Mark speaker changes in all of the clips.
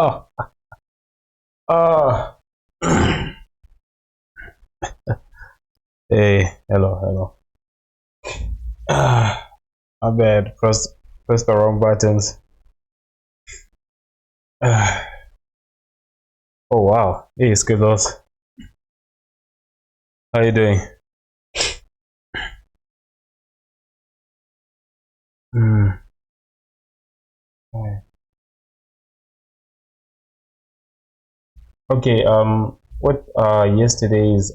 Speaker 1: Oh, oh. Hey, hello, hello. My bad. Press the wrong buttons. Oh wow. Hey, Skittles. How you doing? Hmm. Okay. What? Yesterday's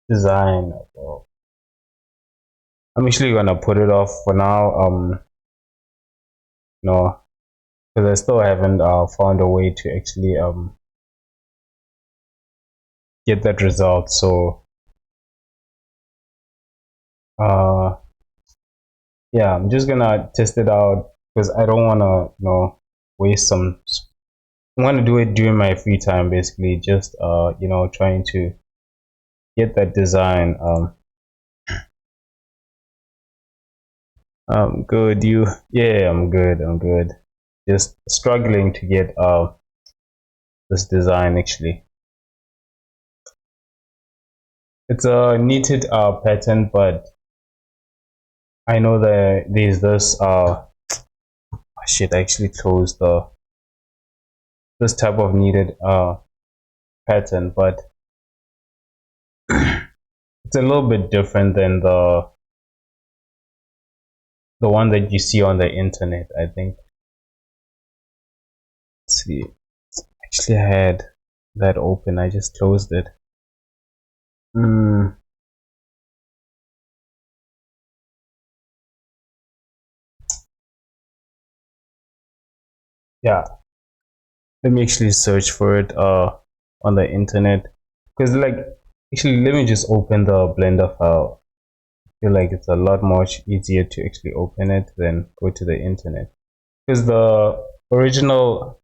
Speaker 1: design. Well, I'm actually gonna put it off for now. No, because I still haven't found a way to actually get that result. So uh yeah, I'm just gonna test it out because I don't wanna waste some. I want to do it during my free time, basically, just trying to get that design. Good. You? Yeah, I'm good. I'm good. Just struggling to get this design actually. It's a knitted pattern, but I know that there's this shit. I actually closed the this type of knitted pattern, but it's a little bit different than the one that you see on the internet. I think. Let's see. Actually, I had that open. I just closed it. Hmm. Yeah. Let me actually search for it on the internet. Because like actually let me just open the Blender file. I feel like it's a lot much easier to actually open it than go to the internet. Because the original,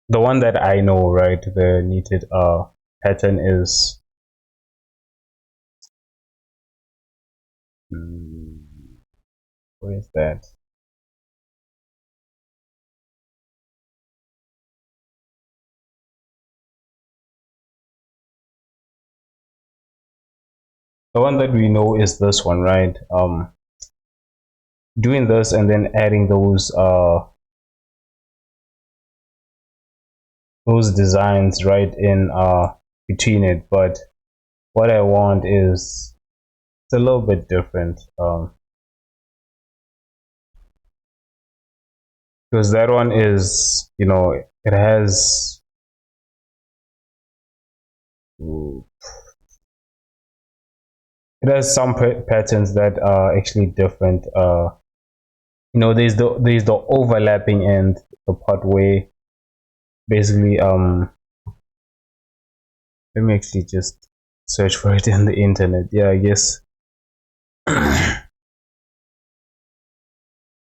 Speaker 1: the one that I know, right, the knitted pattern is where is that? The one that we know is this one, right? Doing this and then adding those designs right in between it. But what I want is it's a little bit different because that one is, it has some patterns that are actually different. There's the overlapping and the part where basically let me actually just search for it in the internet. Yeah, I guess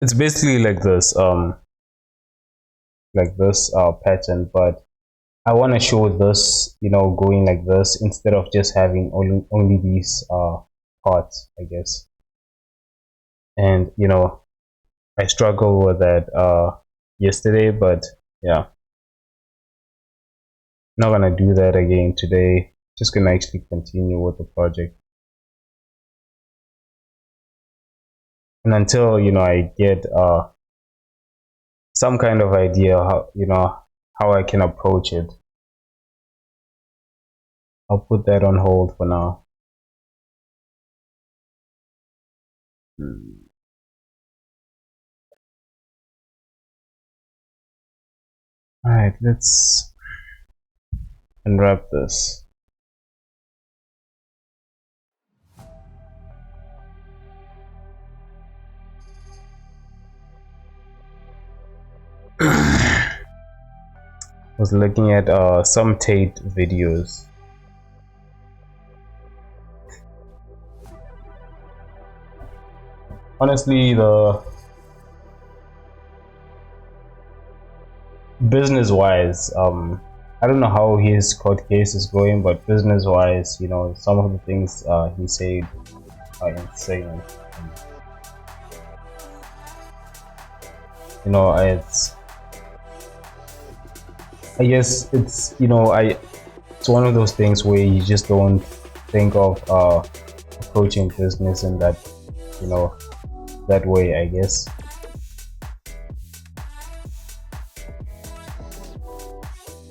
Speaker 1: it's basically like this pattern, but I want to show this, going like this instead of just having only these parts, I guess. And I struggled with that yesterday, but yeah, not gonna do that again today. Just gonna actually continue with the project, and until I get some kind of idea how I can approach it, I'll put that on hold for now. All right, let's unwrap this. Was looking at some Tate videos. Honestly, the business wise, I don't know how his court case is going, but business wise, some of the things he said are insane. It's I guess it's, it's one of those things where you just don't think of approaching business in that, you know that way, I guess.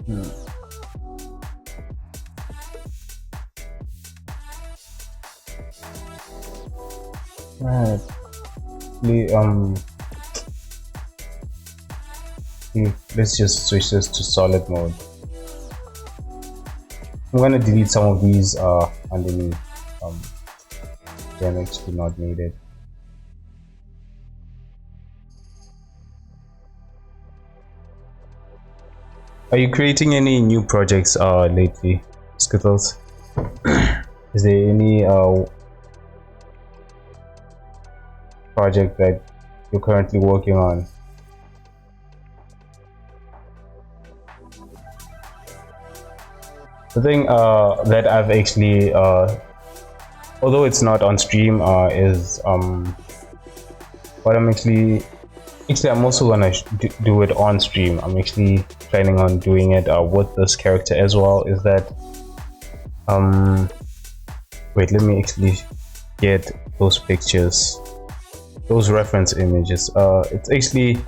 Speaker 1: Hmm. Right. Let's just switch this to solid mode. I'm gonna delete some of these underneath. um they're actually not needed. Are you creating any new projects lately, Skittles? Is there any project that you're currently working on? The thing that I've actually, although it's not on stream, is what I'm also gonna do it on stream. I'm actually planning on doing it with this character as well. Is that wait, let me actually get those pictures, those reference images. It's actually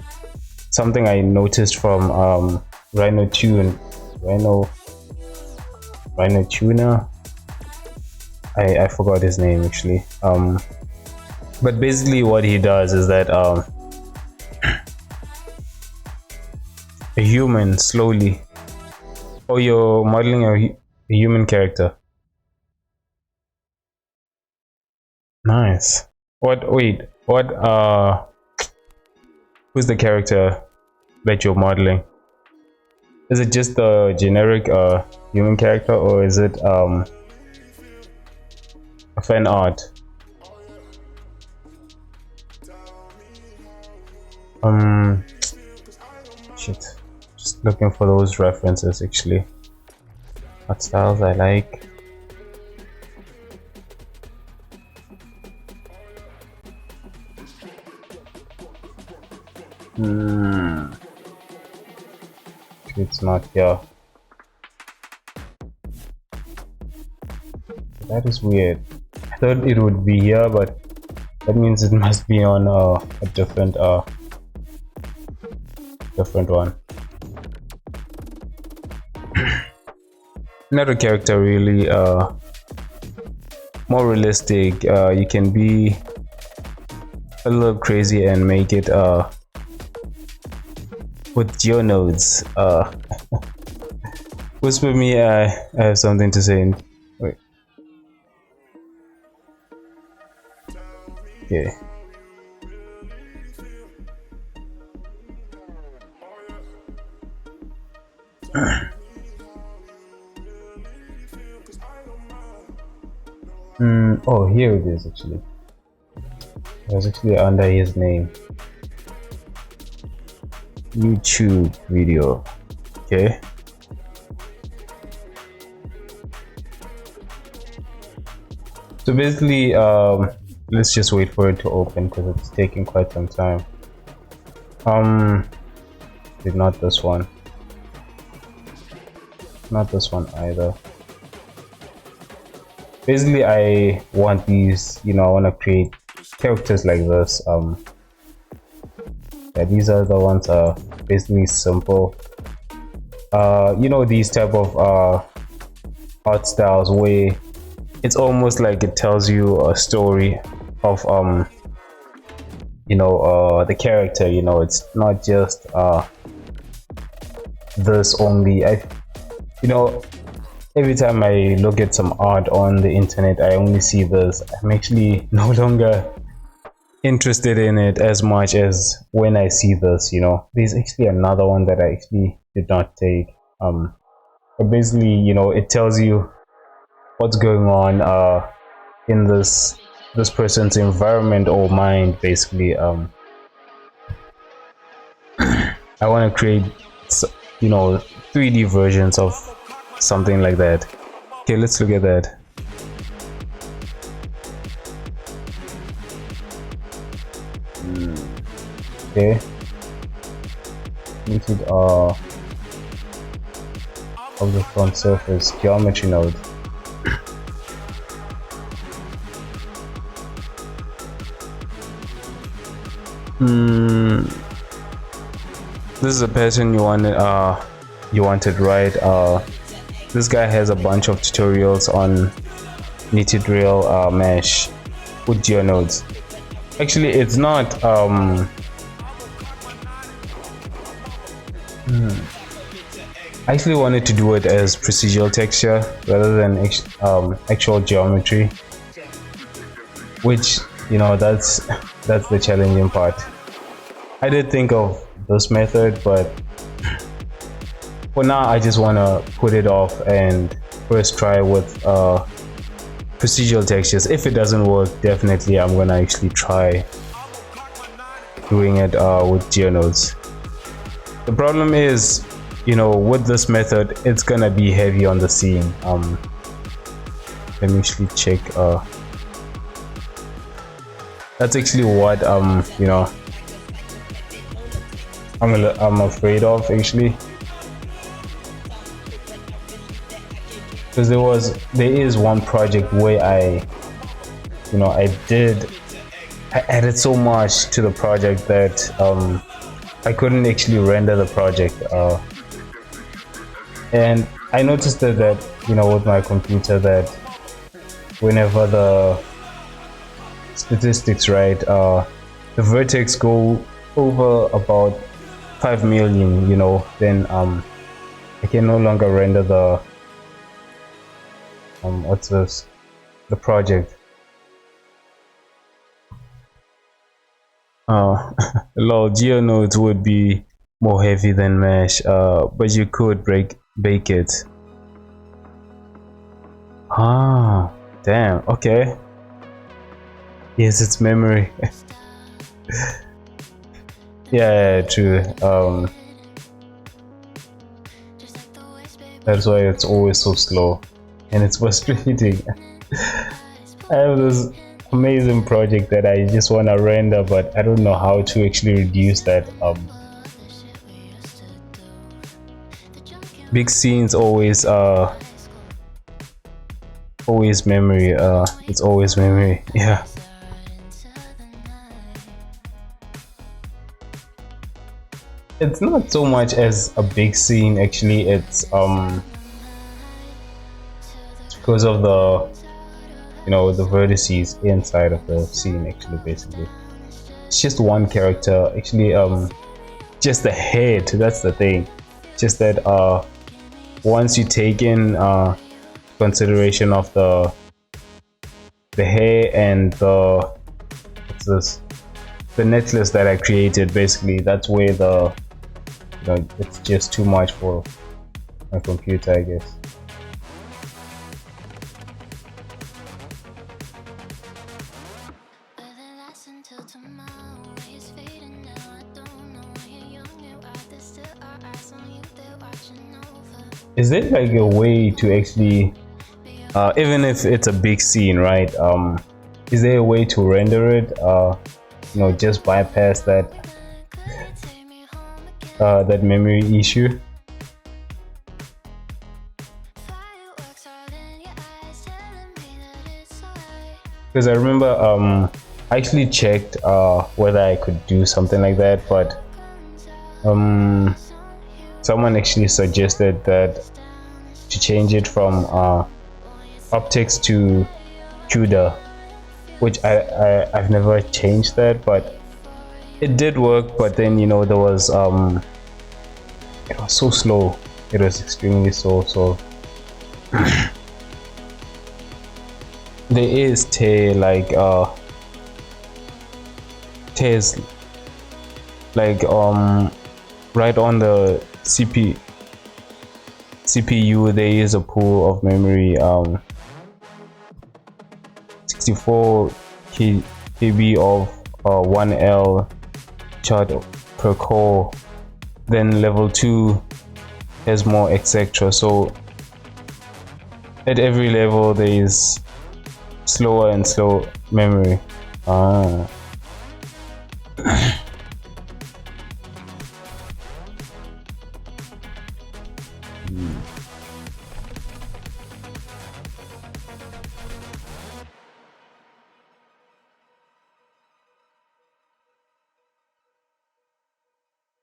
Speaker 1: something I noticed from Rhino Tune, Rhino Rhino Tuna. I forgot his name actually. But basically what he does is that a human slowly. Oh, you're modeling a human character. Nice. Wait, who's the character that you're modeling? Is it just a generic human character, or is it a fan art? Shit. Just looking for those references actually. What styles I like. It's not here. That is weird. I thought it would be here, but that means it must be on a different one. Not a character really, more realistic. You can be a little crazy and make it with geonodes. Whisper me, I have something to say. Wait. Okay. Oh, here it is actually. It was actually under his name. YouTube video. Okay. So basically, let's just wait for it to open because it's taking quite some time. Not this one. Not this one either. Basically, I want these, I want to create characters like this. Yeah, these are the ones basically simple. These type of art styles where it's almost like it tells you a story of the character. It's not just this only. Every time I look at some art on the internet, I only see this. I'm actually no longer interested in it as much as when I see this. There's actually another one that I actually did not take. But basically, it tells you what's going on in this person's environment or mind. Basically, I want to create 3D versions of something like that. Okay, let's look at that. Okay, make it of the front surface geometry node. This is a pattern you wanted, right? This guy has a bunch of tutorials on knitted rail mesh with geonodes. Actually, it's not I actually wanted to do it as procedural texture rather than actual geometry, which, you know, that's the challenging part. I did think of this method, but for now I just want to put it off and first try with procedural textures. If it doesn't work, definitely I'm gonna actually try doing it with geonodes. The problem is, you know, with this method, it's gonna be heavy on the scene. Let me actually check. That's actually what you know, I'm afraid of, actually, because there is one project where I added so much to the project that I couldn't actually render the project, and I noticed that you know, with my computer, that whenever the statistics, right, the vertex go over about 5 million, you know, then I can no longer render the the project. Lol, geonodes would be more heavy than mesh, but you could bake it. Ah, damn. Okay. Yes, it's memory. Yeah, true. That's why it's always so slow, and it's frustrating. I have this amazing project that I just want to render, but I don't know how to actually reduce that. Big scenes always memory. It's always memory. Yeah. It's not so much as a big scene, actually. It's because of the, you know, the vertices inside of the scene, actually. Basically, it's just one character, actually. Just the head, that's the thing. Just that once you take in consideration of the hair and the necklace that I created, basically, that's where it's just too much for my computer, I guess. Is there like a way to actually, even if it's a big scene, right? Is there a way to render it? You know, just bypass that that memory issue? Because I remember I actually checked whether I could do something like that, but someone actually suggested that to change it from optics to CUDA, which I've never changed that, but it did work. But then, you know, there was it was so slow. It was extremely slow. So there is tears like right on the CPU. There is a pool of memory, 64 KB of 1L chart per core. Then level 2 has more, etc. So at every level there is slower and slow memory.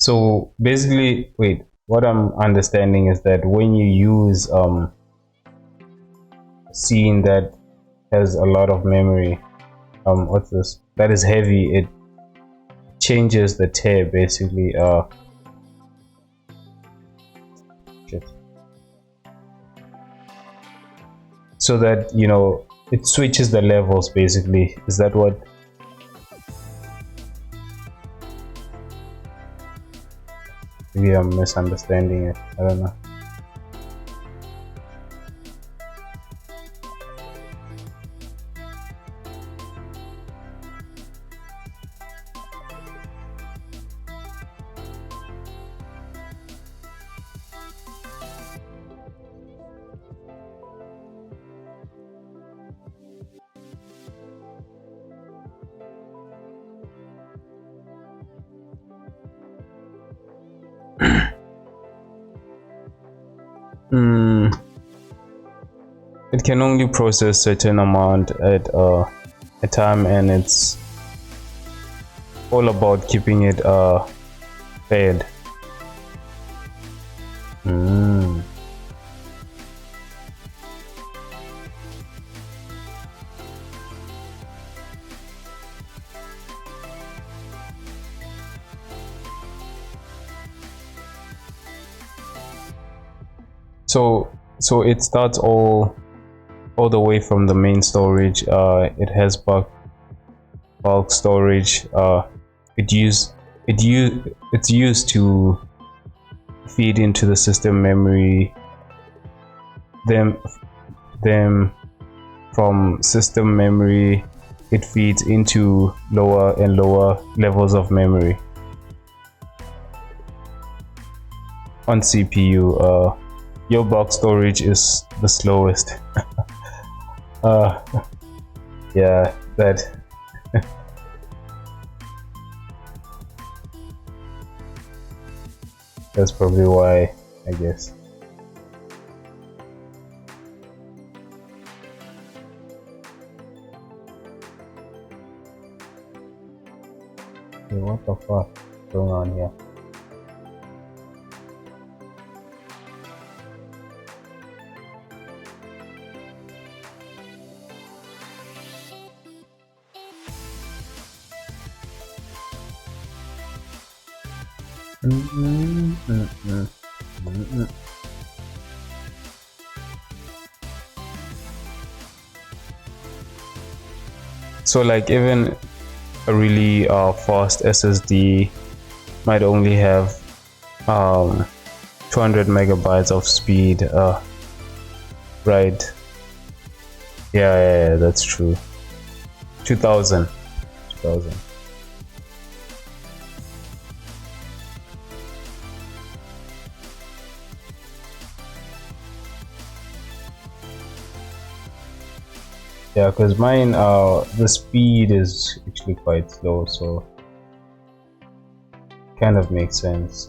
Speaker 1: So basically, wait, what I'm understanding is that when you use a scene that has a lot of memory, what's this? That is heavy. It changes the tear basically. Shit. So that it switches the levels basically. Is that what? Maybe I'm misunderstanding it. I don't know. Hmm. It can only process certain amount at a time, and it's all about keeping it fed. Mm. So it starts all the way from the main storage. It has bulk storage. It's used to feed into the system memory. Them from system memory, it feeds into lower and lower levels of memory on CPU. Your bulk storage is the slowest. uh yeah, that's probably why, I guess. Okay, what the fuck is going on here? So like even a really fast SSD might only have 200 megabytes of speed, right? Yeah, that's true. 2000. Yeah, because mine the speed is actually quite slow, so kind of makes sense.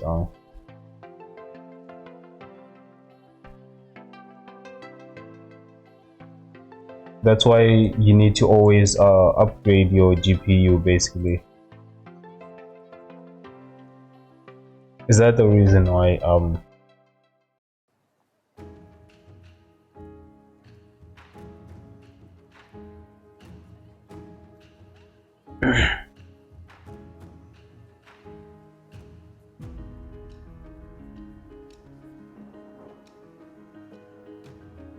Speaker 1: That's why you need to always upgrade your GPU basically. Is that the reason why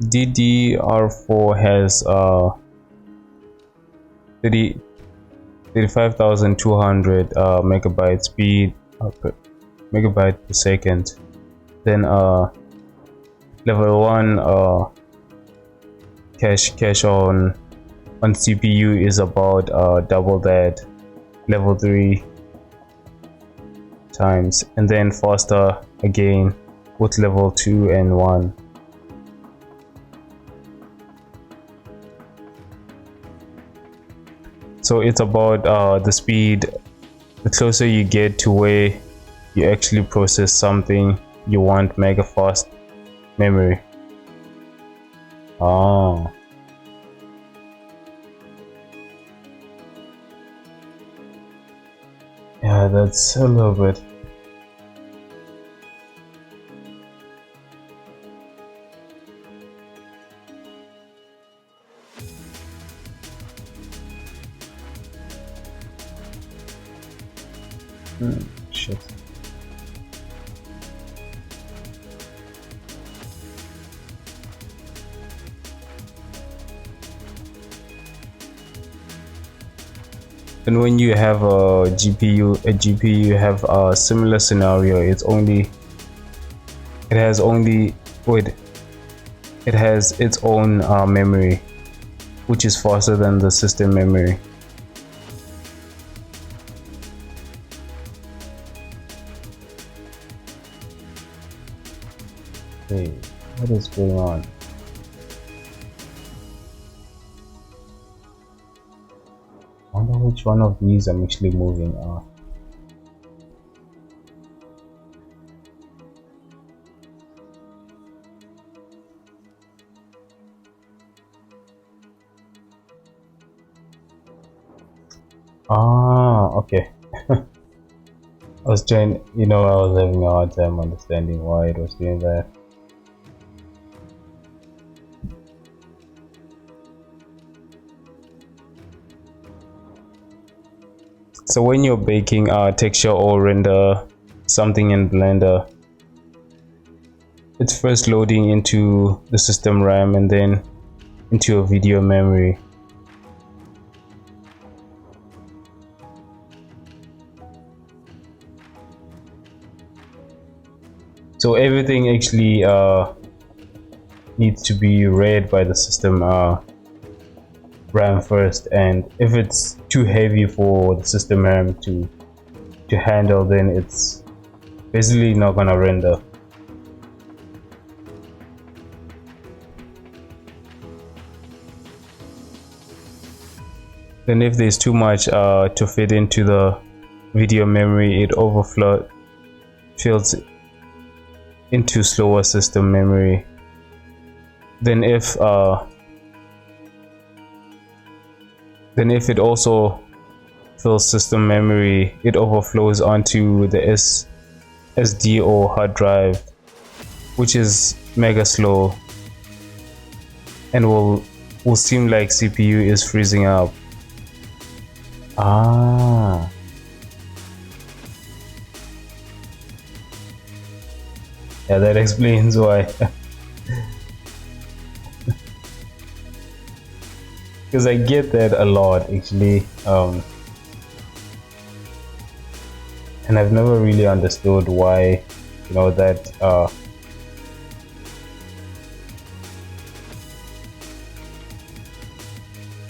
Speaker 1: DDR4 has 35,200 megabyte speed megabyte per second. Then level 1 cache on CPU is about double that, level 3 times, and then faster again with level 2 and 1. So it's about the speed. The closer you get to where you actually process something, you want mega fast memory. Oh, yeah, that's a little bit Shit. And when you have a GPU you have a similar scenario. It has only wait it has its own memory, which is faster than the system memory. Hey, what is going on? I wonder which one of these I'm actually moving. Okay. I was trying, I was having a hard time understanding why it was doing that. So when you're baking texture or render something in Blender, it's first loading into the system RAM and then into a video memory. So everything actually needs to be read by the system RAM first, and if it's too heavy for the system RAM to handle, then it's basically not gonna render. Then if there's too much to fit into the video memory, it fills into slower system memory. Then if it also fills system memory, it overflows onto the SD or hard drive, which is mega slow and will seem like CPU is freezing up. Yeah, that explains why. Because I get that a lot actually, and I've never really understood why, that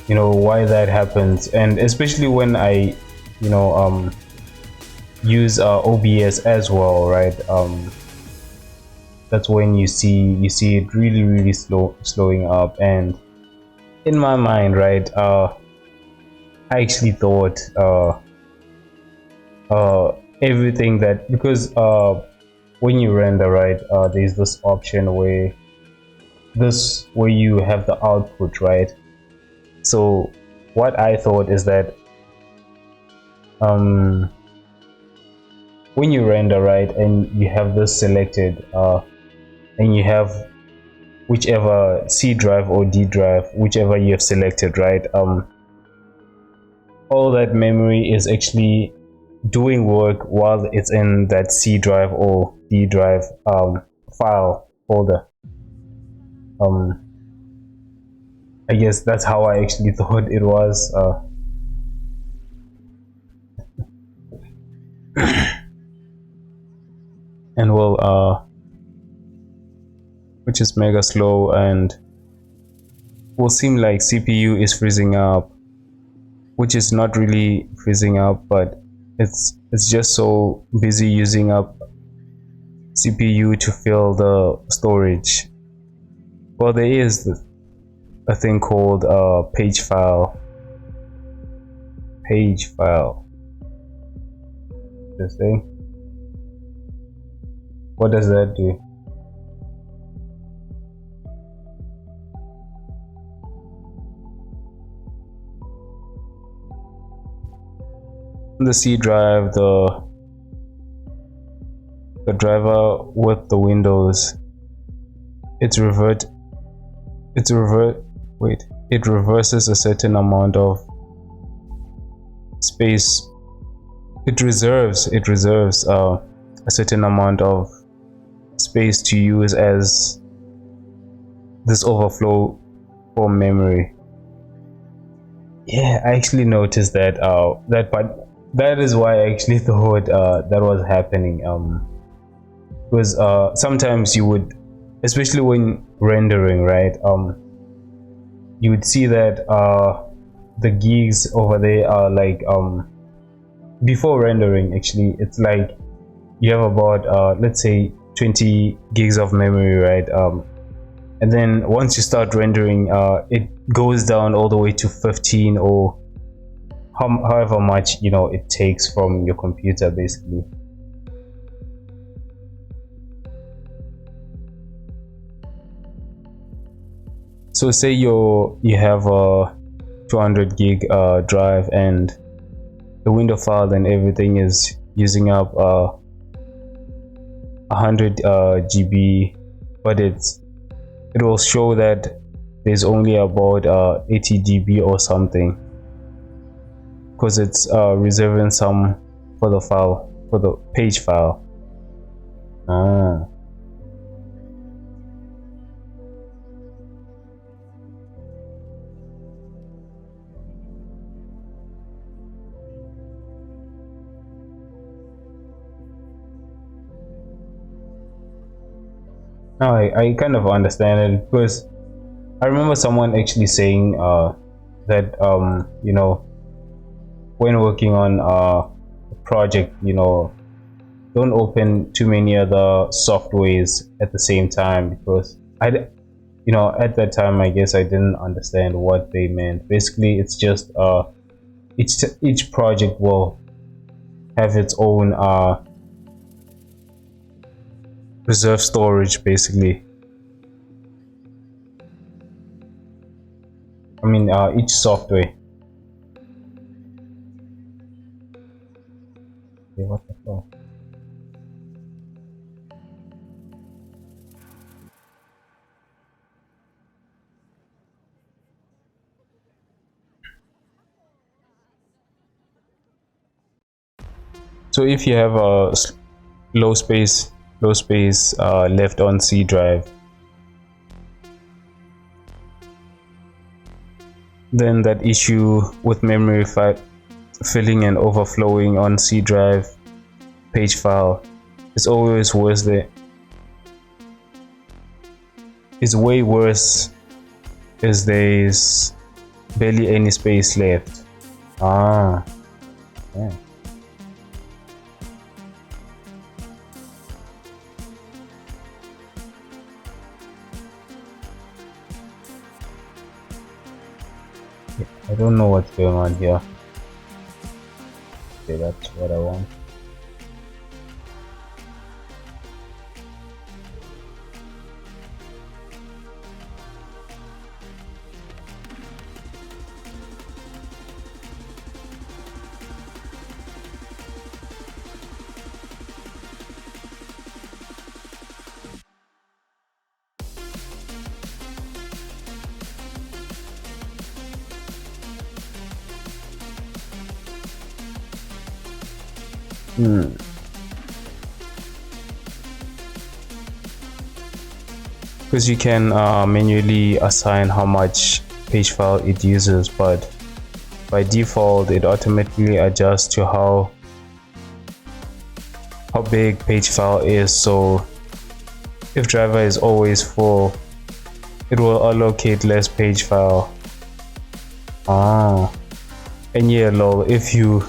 Speaker 1: why that happens, and especially when I use OBS as well, right? That's when you see it really slowing up. And in my mind, right, I actually thought everything that, because when you render, right, there's this option where you have the output, right? So what I thought is that when you render, right, and you have this selected and you have whichever C drive or D drive, whichever you have selected, right, all that memory is actually doing work while it's in that C drive or D drive file folder. I guess that's how I actually thought it was. And well, which is mega slow and will seem like CPU is freezing up, which is not really freezing up, but it's just so busy using up CPU to fill the storage. Well, there is a thing called page file. This thing. What does that do? The C drive, the driver with the windows, it reverses a certain amount of space it reserves a certain amount of space to use as this overflow for memory. Yeah, I actually noticed that part. That is why I actually thought that was happening. Because sometimes you would, especially when rendering, right? You would see that the gigs over there are like before rendering. Actually, it's like you have about let's say 20 gigs of memory, right? And then once you start rendering, it goes down all the way to 15 or however much it takes from your computer, basically. So say you have a 200 gig drive, and the window file and everything is using up 100 GB, but it will show that there's only about 80 GB or something, because it's reserving some for the file, for the page file. Ah. No, I kind of understand it, because I remember someone actually saying that when working on a project, don't open too many other softwares at the same time, because at that time I guess I didn't understand what they meant. Basically, it's just each project will have its own reserve storage, basically. I mean, each software. Okay, what the fuck? So if you have a low space left on C drive, then that issue with memory filling and overflowing on C drive page file is always worse. There is way worse, as there's barely any space left. Ah, yeah. I don't know what's going on here. Okay, that's what I want. Because you can manually assign how much page file it uses, but by default it automatically adjusts to how big page file is. So if driver is always full, it will allocate less page file. And yeah, lol, if you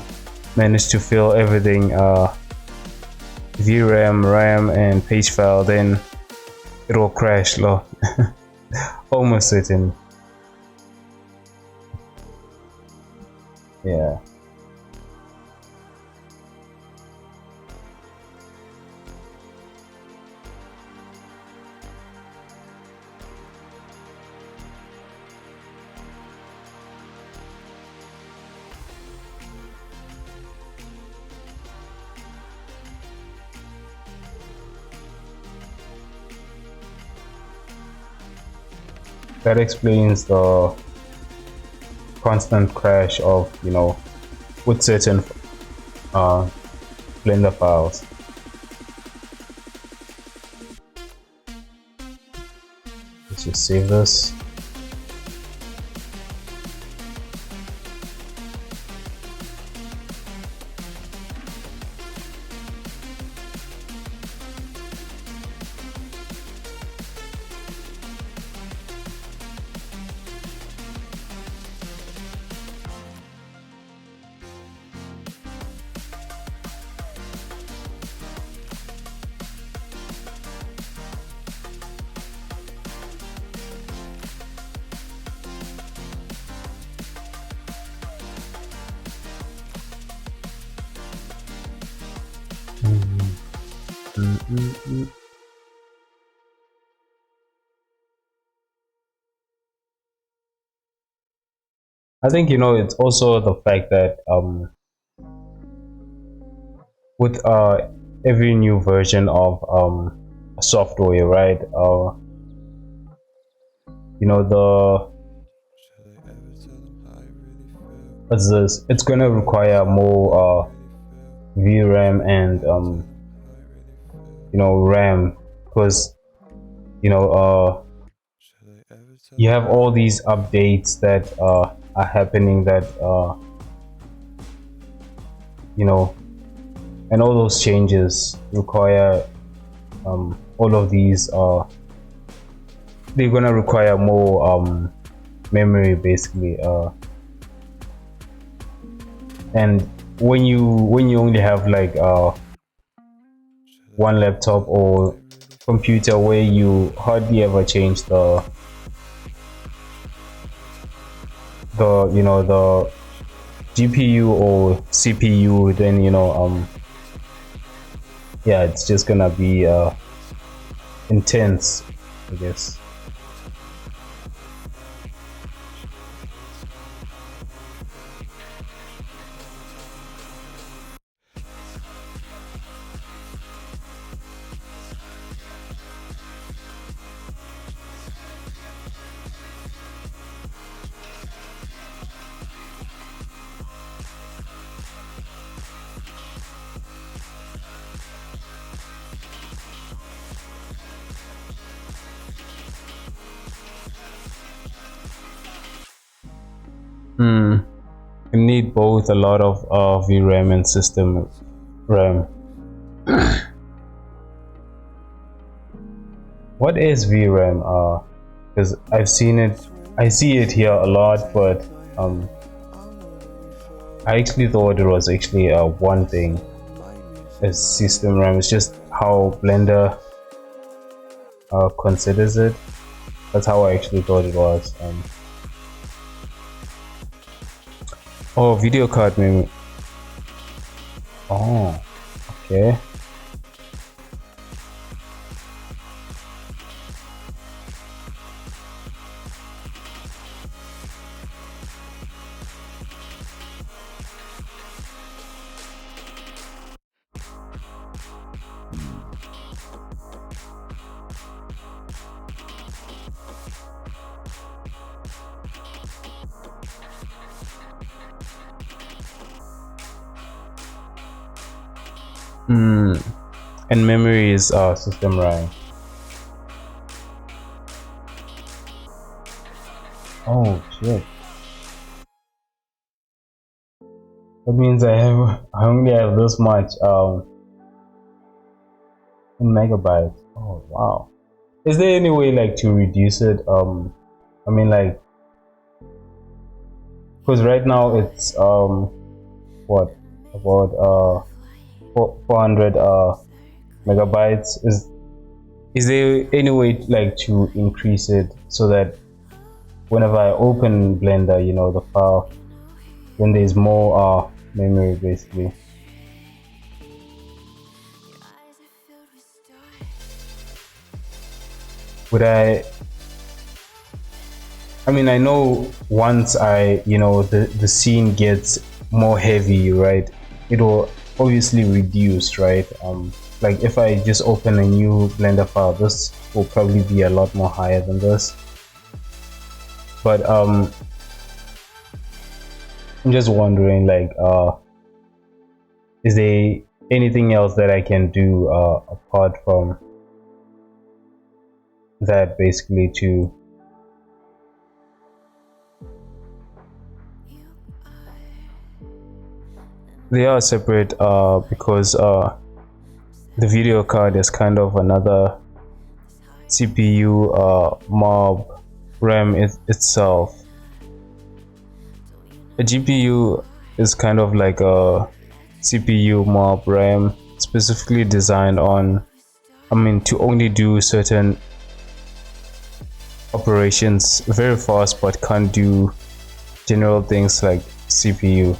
Speaker 1: manage to fill everything, VRAM, RAM and page file, then it will crash, lol. Almost certain. Yeah. That explains the constant crash of with certain uh Blender files. Let's just save this. I think it's also the fact that with every new version of software, right? The what's this? It's gonna require more VRAM and RAM, because you know you have all these updates that are happening, that you know and all those changes require all of these they're gonna require more memory, basically, and when you only have like one laptop or computer where you hardly ever change the GPU or CPU, then yeah, it's just gonna be intense, I guess. You need both a lot of VRAM and system RAM. What is VRAM? Because I see it here a lot, but I actually thought it was actually one thing as system RAM. It's just how Blender considers it. That's how I actually thought it was. Oh, video card memory. Oh, okay. And memory is system RAM. Oh shit. That means I only have this much in megabytes. Oh wow. Is there any way like to reduce it? I mean, like, because right now it's what, about 400 megabytes. Is there any way like to increase it so that whenever I open Blender, the file, then there's more memory, basically? Would I mean, I know once the scene gets more heavy, right, it will obviously reduce, right? Like if I just open a new Blender file, this will probably be a lot more higher than this. But I'm just wondering, like, is there anything else that I can do apart from that, basically, to they are separate because the video card is kind of another CPU mob RAM itself. A GPU is kind of like a CPU mob RAM, specifically designed on, to only do certain operations very fast, but can't do general things like CPU.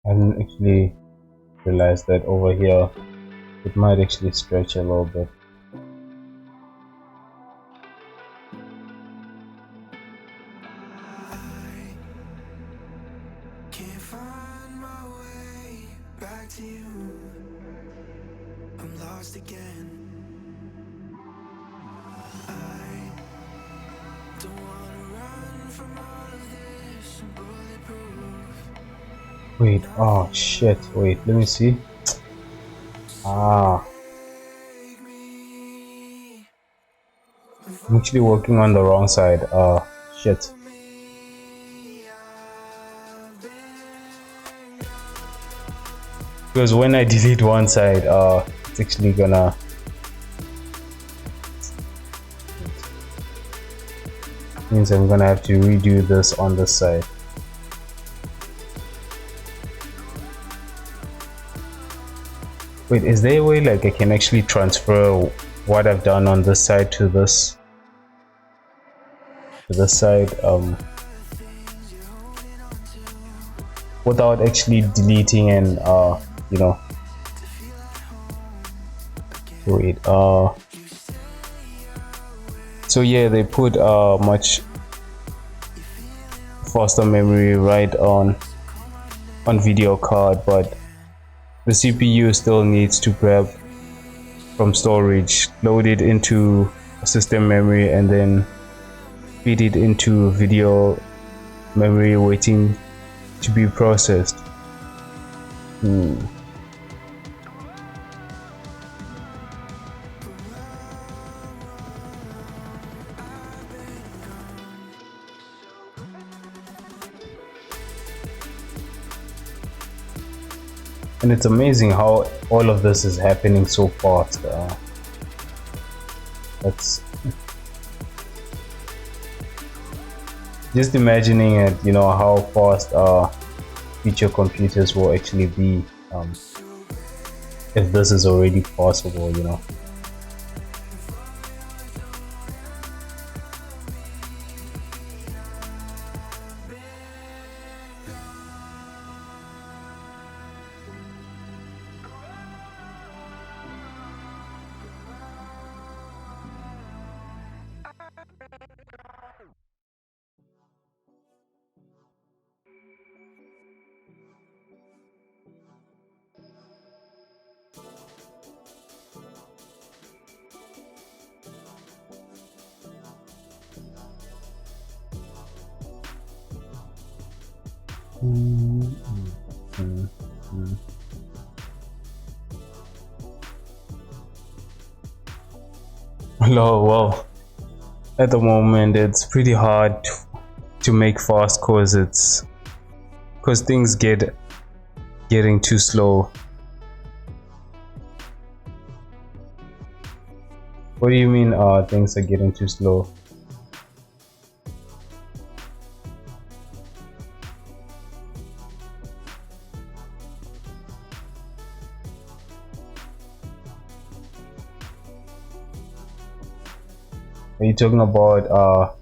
Speaker 1: I didn't actually realize that over here it might actually stretch a little bit.
Speaker 2: Can't find my way back to you. I'm lost again. I don't wanna run from all of this. I'm bulletproof.
Speaker 1: Wait, oh shit, wait, let me see. I'm actually working on the wrong side. Shit. Because when I delete one side, it's actually gonna means I'm gonna have to redo this on this side. Wait, is there a way like I can actually transfer what I've done on this side to this side without actually deleting and you know, wait, so yeah, they put much faster memory right on video card, but the CPU still needs to grab from storage, load it into system memory, and then feed it into video memory waiting to be processed. And it's amazing how all of this is happening so fast. That's just imagining it, you know, how fast future computers will actually be if this is already possible, you know. Oh, well, at the moment it's pretty hard to make fast because things getting too slow. What do you mean things are getting too slow? Are you talking about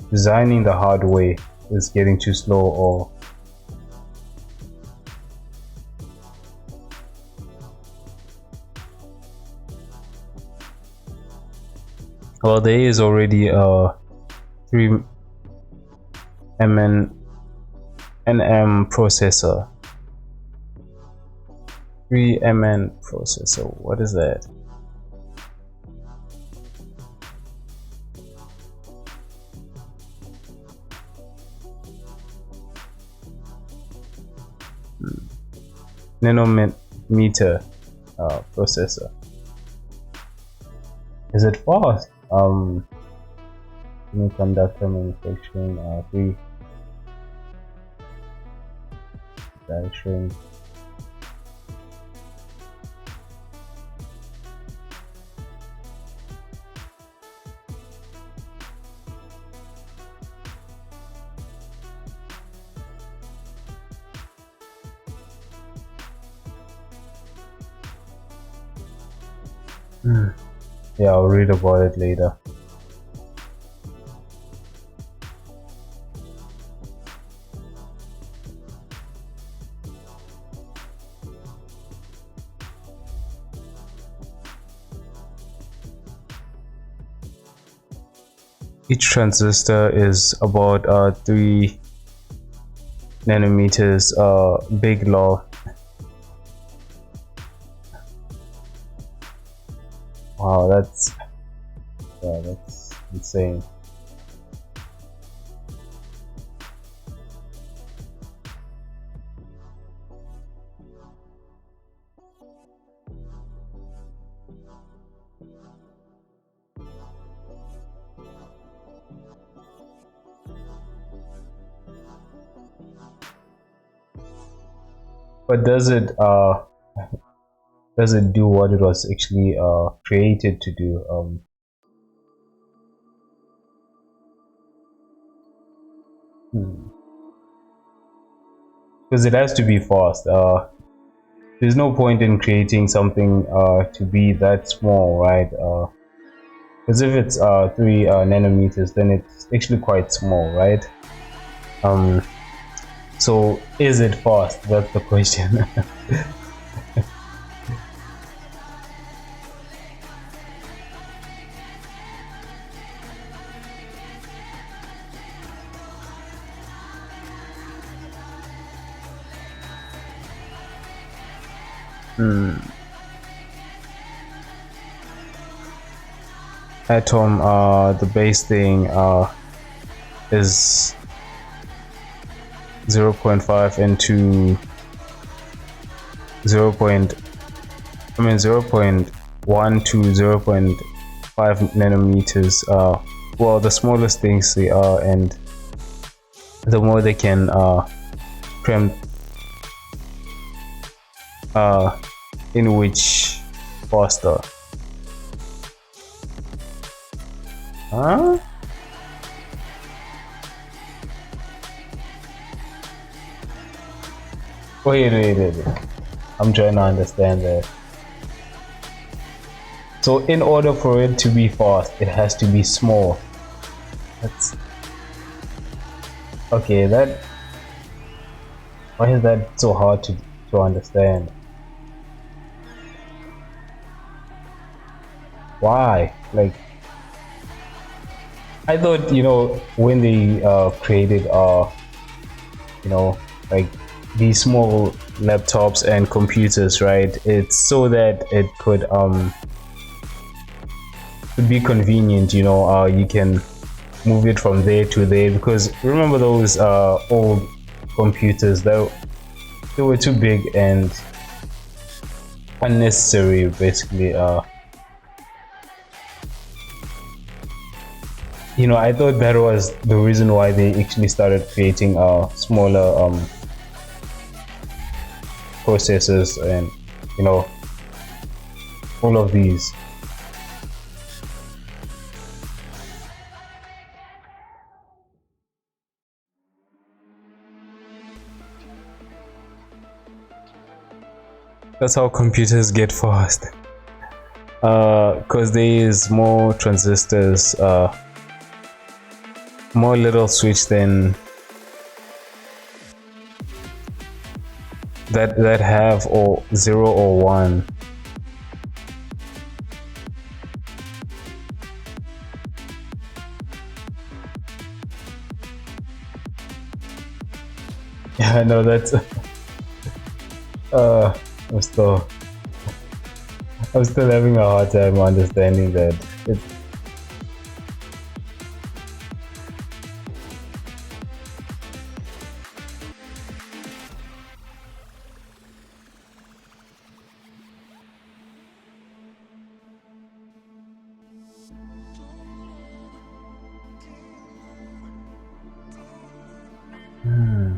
Speaker 1: designing the hard way is getting too slow, or well, there is already a 3 MN NM processor. 3MN processor. What is that? Nanometer processor. Is it fast? Semiconductor manufacturing, 3 manufacturing. Yeah, I'll read about it later. Each transistor is about 3 nanometers. Big law. Wow, that's insane. But does it do what it was actually created to do? Because it has to be fast. There's no point in creating something to be that small, right? Because if it's 3 nanometers, then it's actually quite small, right? So is it fast? That's the question. Atom, the base thing is 0.5 into 0.1 to 0.5 nanometers. Well, the smallest things they are, and the more they can cram in which faster. Huh? Wait. I'm trying to understand that. So in order for it to be fast, it has to be small. That's okay. Why is that so hard to understand? Why? Like, I thought, when they created like these small laptops and computers, right? It's so that it could be convenient, you can move it from there to there, because remember those old computers that they were too big and unnecessary, basically. I thought that was the reason why they actually started creating smaller processors and all of these. That's how computers get fast, because there is more transistors, more little switch than that have or 0 or 1. Yeah, no, that's uh I'm still I'm still having a hard time understanding that. It's hmm.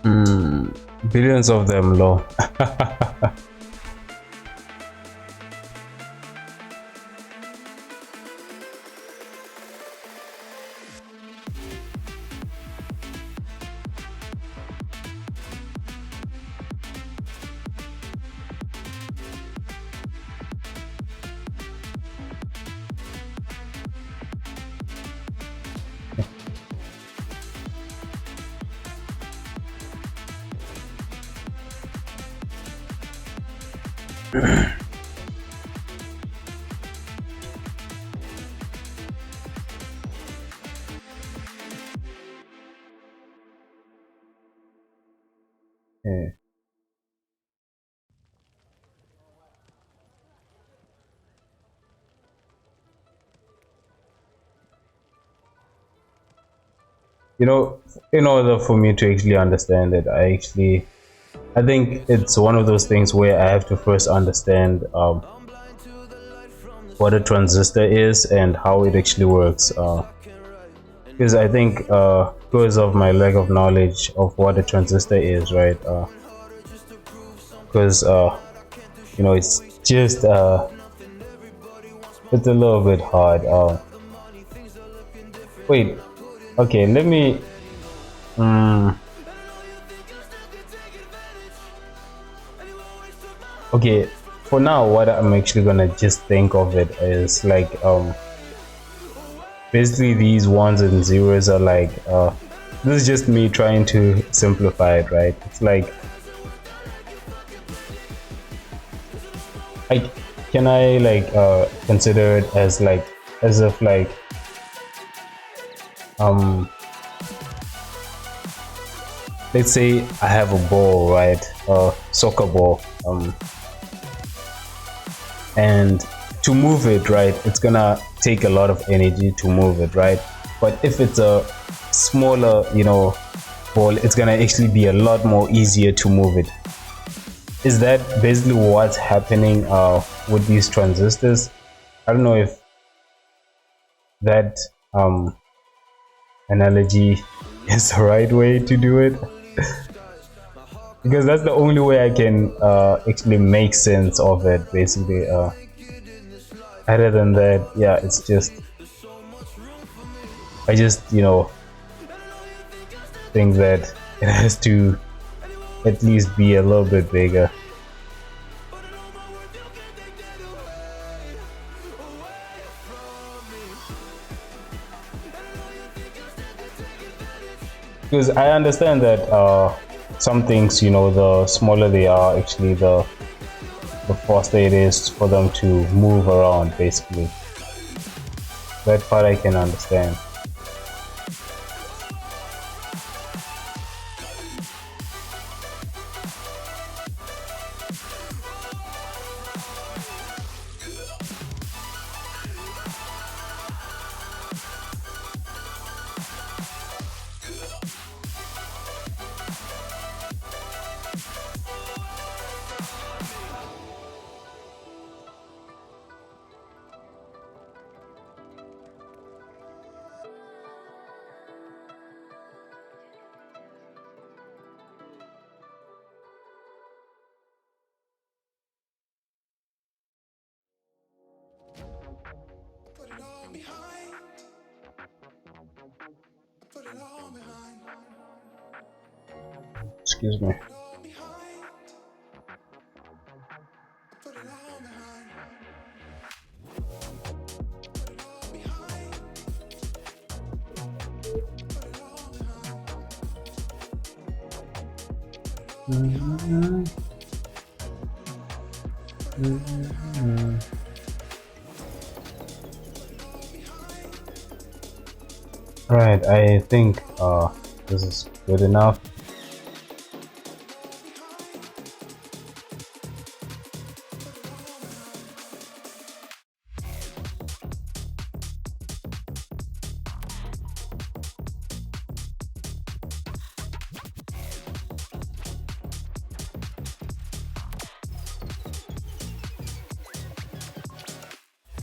Speaker 1: Hmm. Billions of them, low. Yeah. You know, in order for me to actually understand it, I think it's one of those things where I have to first understand what a transistor is and how it actually works. Because I think because of my lack of knowledge of what a transistor is, right? Because it's just it's a little bit hard. Wait, okay, let me. Um, okay, for now, what I'm actually gonna just think of it is like basically these ones and zeros are like this is just me trying to simplify it, right? It's like can I like consider it as like as if like um let's say I have a ball, right? A soccer ball, and to move it, right, it's gonna take a lot of energy to move it, right? But if it's a smaller, ball, it's gonna actually be a lot more easier to move it. Is that basically what's happening with these transistors? I don't know if that analogy is the right way to do it, because that's the only way I can actually make sense of it, basically. Other than that, yeah, it's just I just think that it has to at least be a little bit bigger, because I understand that some things, the smaller they are, actually the faster it is for them to move around, basically. That part I can understand. Excuse me. Right, I think this is good enough.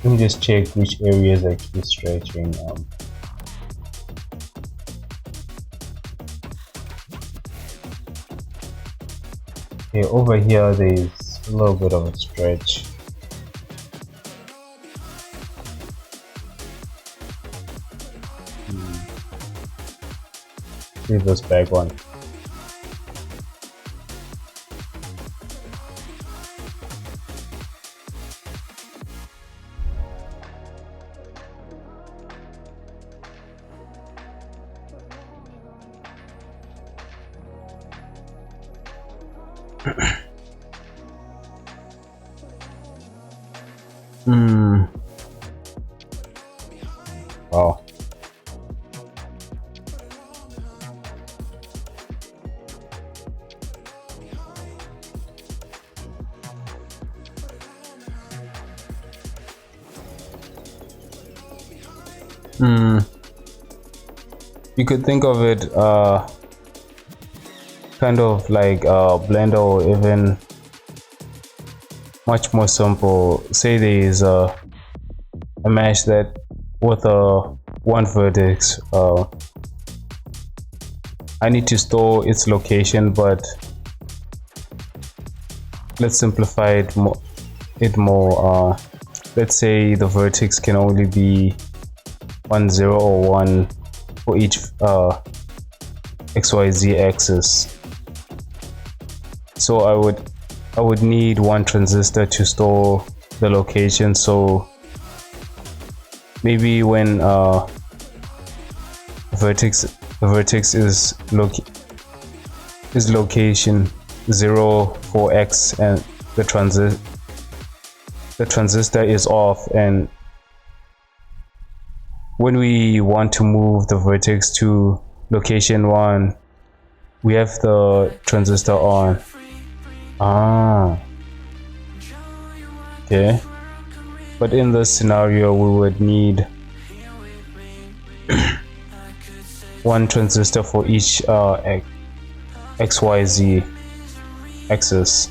Speaker 1: Let me just check which areas are actually stretching. Okay, over here there's a little bit of a stretch. Leave this back on. Wow. You could think of it kind of like a blender, or even much more simple. Say there is a mesh that with a one vertex. I need to store its location, but let's simplify it more. Let's say the vertex can only be 1, 0 or 1 for each XYZ axis. So I would need one transistor to store the location. So maybe when the vertex is location 0 for X, and the transistor is off, and when we want to move the vertex to location 1, we have the transistor on. Okay, but in this scenario we would need one transistor for each XYZ axis.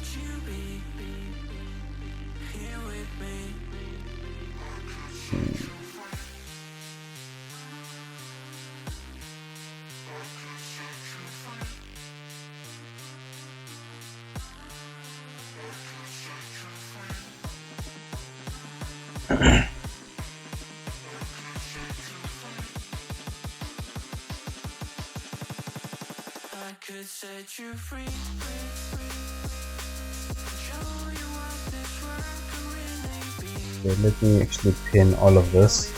Speaker 2: Could set you free. Show you what this world can really be.
Speaker 1: Okay, let me actually pin all of this.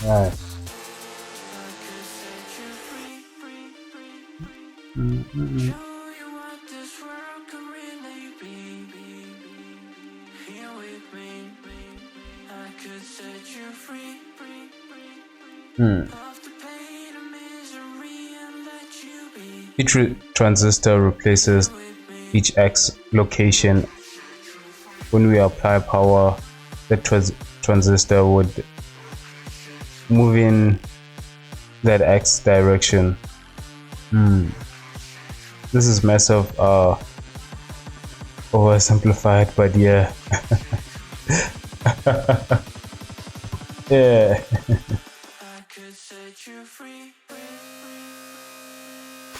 Speaker 1: Right. Each transistor replaces each X location. When we apply power, the transistor would move in that X direction. Hmm. This is massive, oversimplified, but yeah. Yeah.
Speaker 2: I could set you free.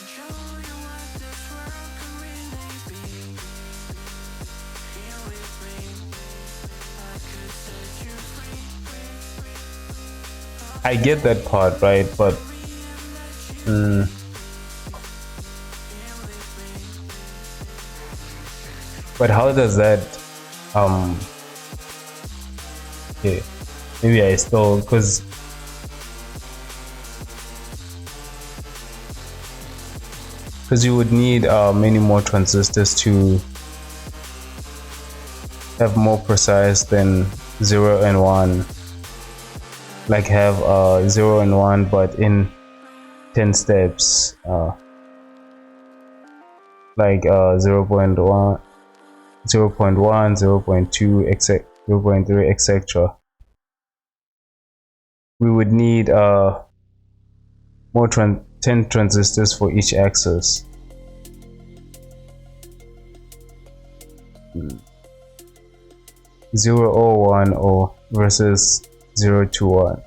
Speaker 2: Show you what this world can really be. Here with me, I could set you free.
Speaker 1: I get that part, right? But mm, how does that okay, maybe I still because you would need many more transistors to have more precise than 0 and 1, like have 0 and 1 but in 10 steps, like 0 0.1, 0 0.1, 0 0.2, 0 0.3, etc. We would need more 10 transistors for each axis. 0 or 1 or versus 0 to 1.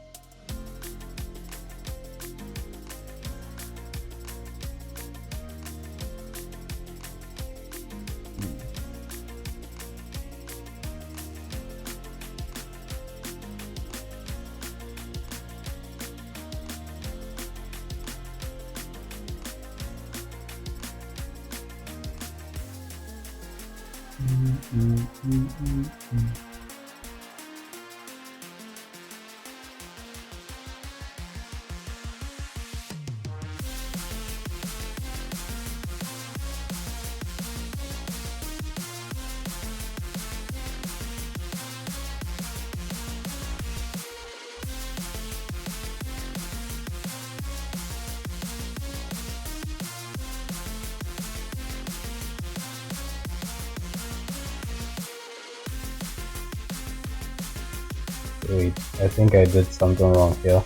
Speaker 1: Wait, I think I did something wrong here.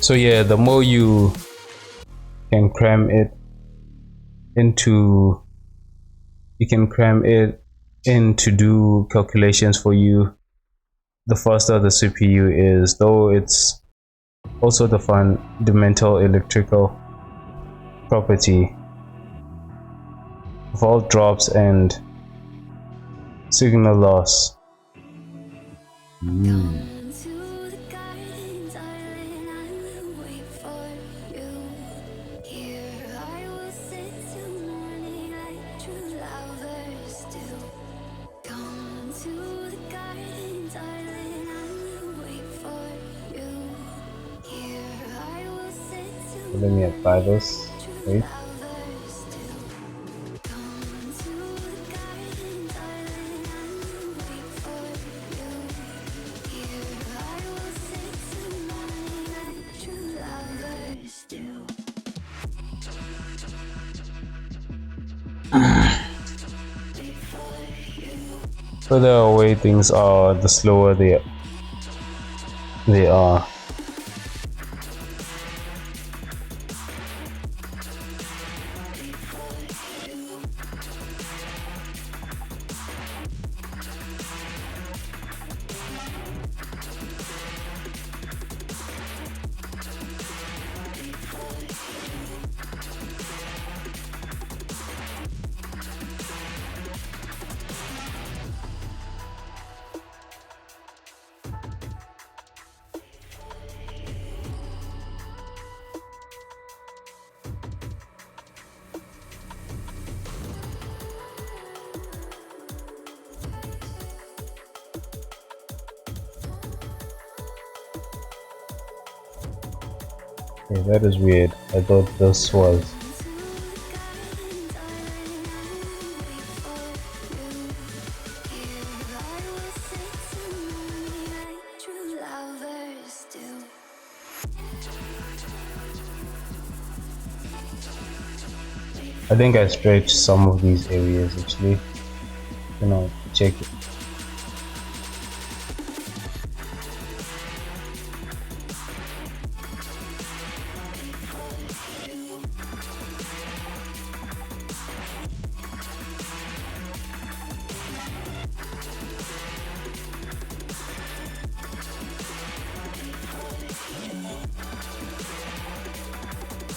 Speaker 1: So yeah, the more you can cram it into, you can cram it in to do calculations for you, the faster the CPU is, though it's also the fundamental electrical property. Volt drops and signal loss. Let me apply this. Wait. further away things are, the slower they are. Okay, that is weird. I thought this was. I think I stretched some of these areas actually. Check it.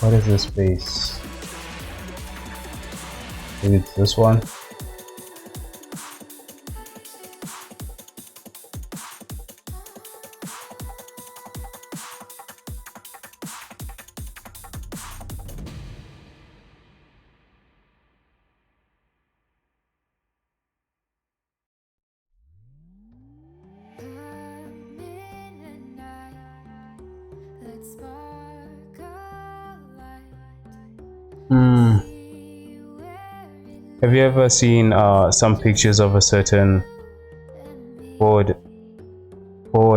Speaker 1: What is this space? Maybe it's this one. Have you ever seen some pictures of a certain board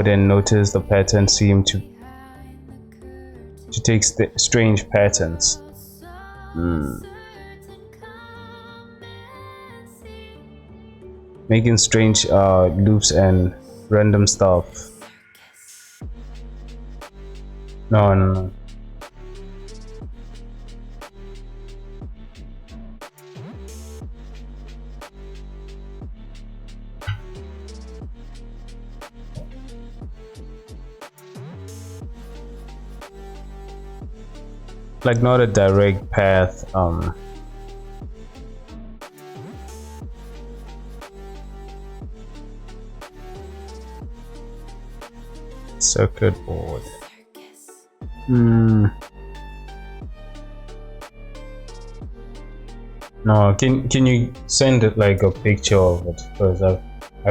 Speaker 1: and notice the patterns seem to take strange patterns? Making strange loops and random stuff. No. Like not a direct path. Circuit board. No, can you send it like a picture of it? Because I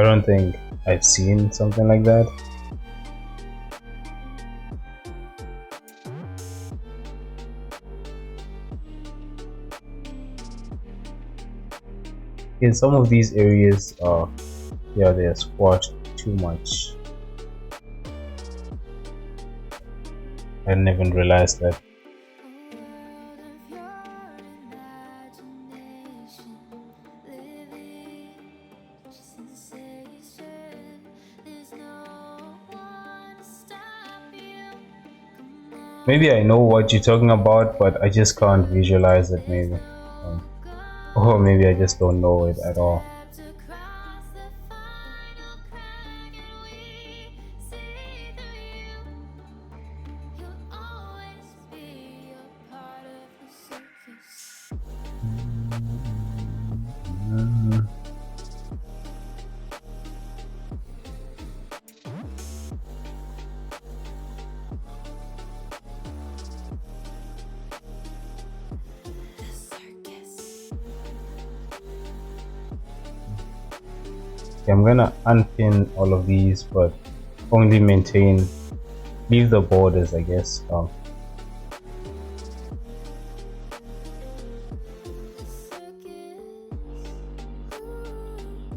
Speaker 1: don't think I've seen something like that. In some of these areas, yeah, they are squashed too much. I didn't even realize that. Maybe I know what you're talking about, but I just can't visualize it. Maybe, or maybe I just don't know it at all. Okay, I'm gonna unpin all of these, but only leave the borders, I guess.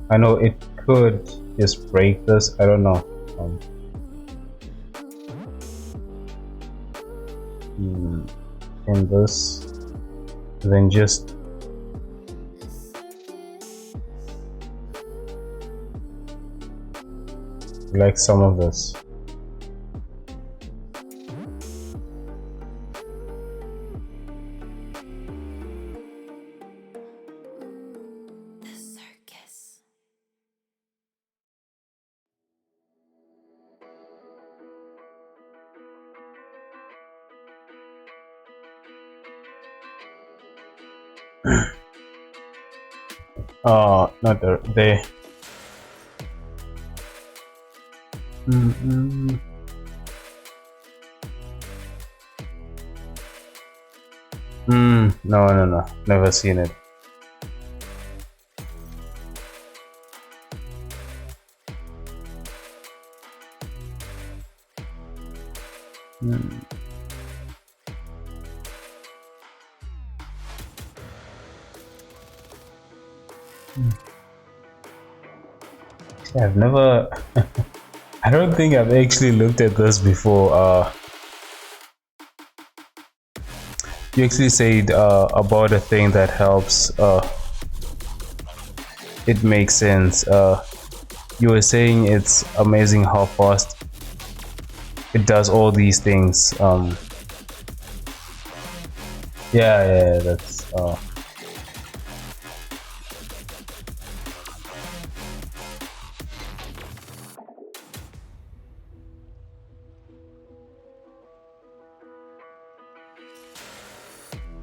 Speaker 1: I know it could just break this. I don't know. In this, then just Like some of this. Not there. They. Mm-mm. No, no, no. Never seen it. Mm. I've never. I don't think I've actually looked at this before. You actually said about a thing that helps. It makes sense. You were saying it's amazing how fast it does all these things. Yeah, that's.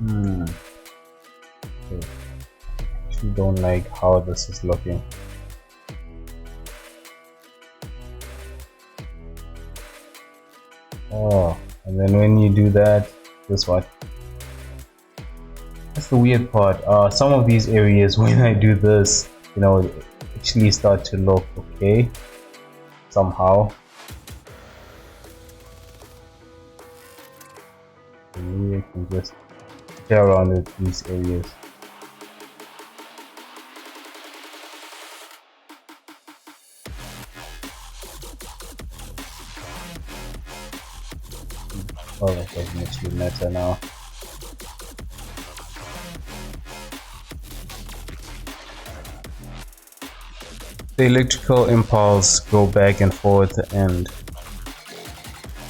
Speaker 1: Hmm. Okay. Actually, don't like how this is looking. Oh, and then when you do that, this one. That's the weird part. Some of these areas, when I do this, actually start to look okay somehow. And maybe I can just play around with these areas. Oh, that doesn't actually matter now. The electrical impulse go back and forth, and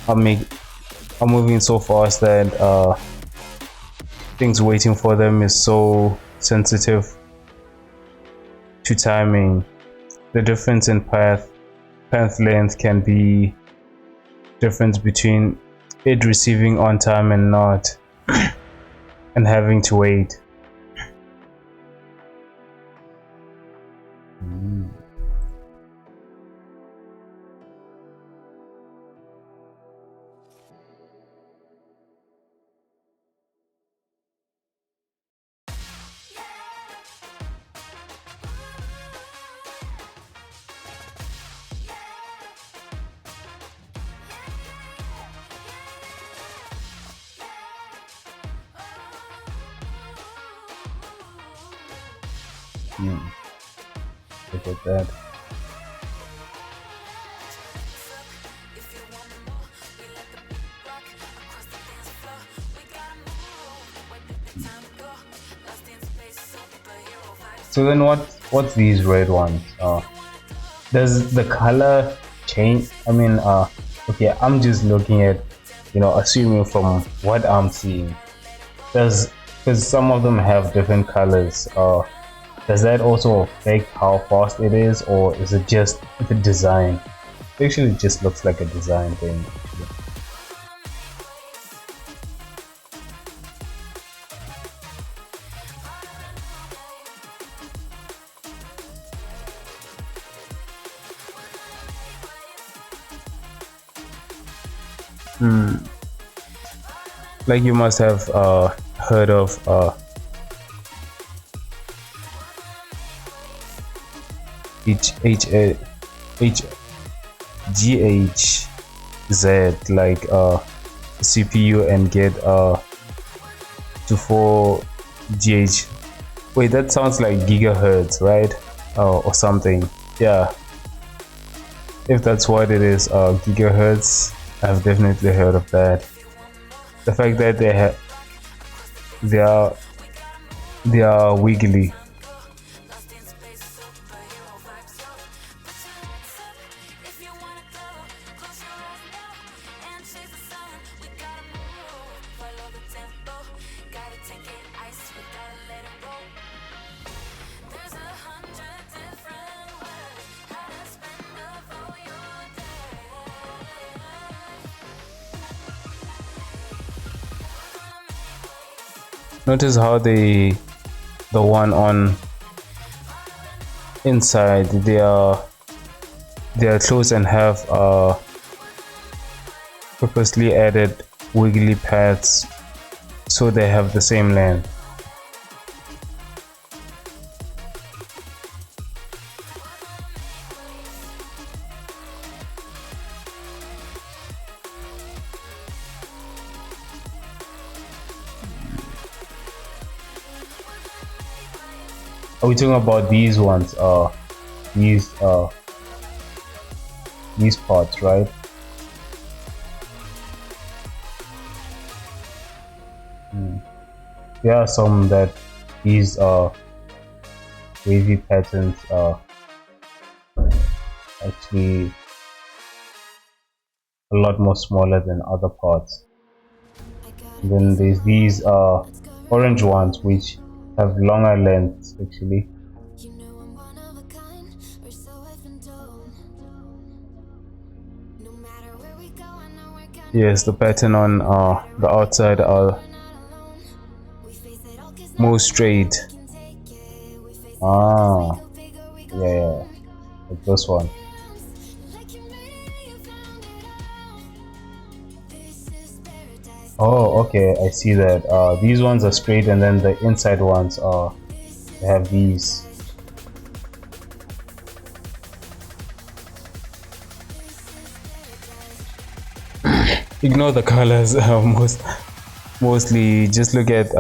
Speaker 1: are are moving so fast that things waiting for them is so sensitive to timing. The difference in path length can be difference between it receiving on time and not, and having to wait. Mm. Look at that. So then what's these red ones? Does the color change? I mean, okay, I'm just looking at, assuming from what I'm seeing. Because some of them have different colors. Does that also affect how fast it is, or is it just the design? Actually, it just looks like a design thing. Like you must have heard of H G H Z, like CPU and get to 4 GH. Wait, that sounds like gigahertz, right? Or something. Yeah, if that's what it is, gigahertz. I've definitely heard of that. The fact that they are they are wiggly. Notice how the one on inside they are closed and have purposely added wiggly pads so they have the same length. Are we talking about these ones? These parts, right? There are some that these wavy patterns are actually a lot more smaller than other parts. And then there's these orange ones which have longer lengths actually. Yes, the pattern on the outside are more straight. Ah, yeah, like this one. Oh, okay, I see that. These ones are straight, and then the inside ones are they have these. Ignore the colors. Mostly just look at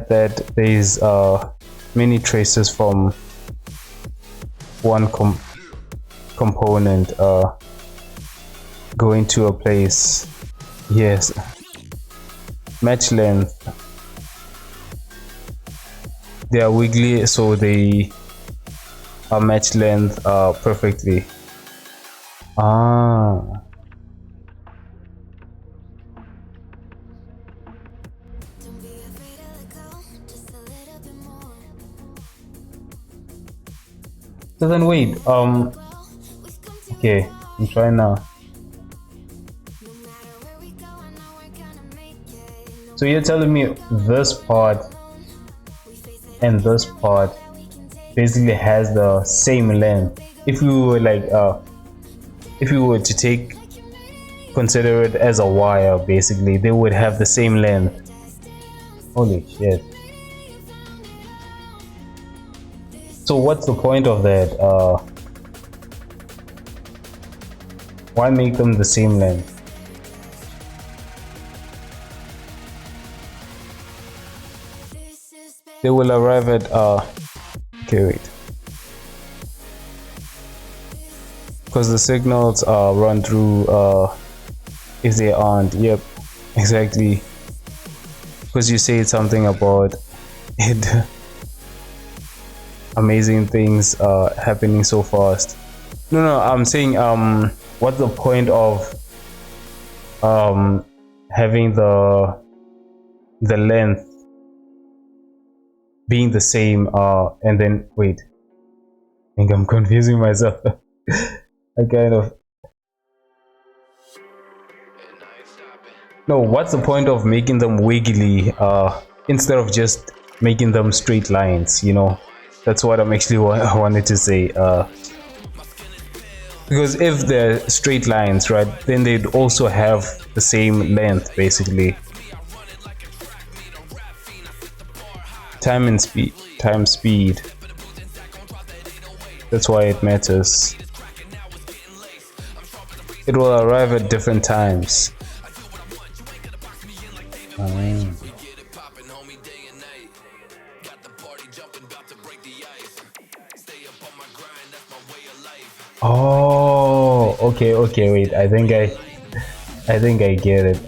Speaker 1: that. There's many traces from one component going to a place. Yes, match length. They are wiggly, so they are match length perfectly. Ah. So then wait, okay, I'm trying now. So you're telling me this part and this part basically has the same length. If we were like if we were to consider it as a wire, basically they would have the same length. Holy shit. So what's the point of that? Why make them the same length? They will arrive at okay, wait, because the signals run through if they aren't. Yep, exactly, because you said something about it. Amazing things happening so fast. No, I'm saying what's the point of having the length being the same and then wait, I think I'm confusing myself. I kind of no, what's the point of making them wiggly instead of just making them straight lines, you know? That's what I'm actually wanted to say, because if they're straight lines, right, then they'd also have the same length basically. Time speed, that's why it matters. It will arrive at different times. Oh, okay, wait, I think I get it.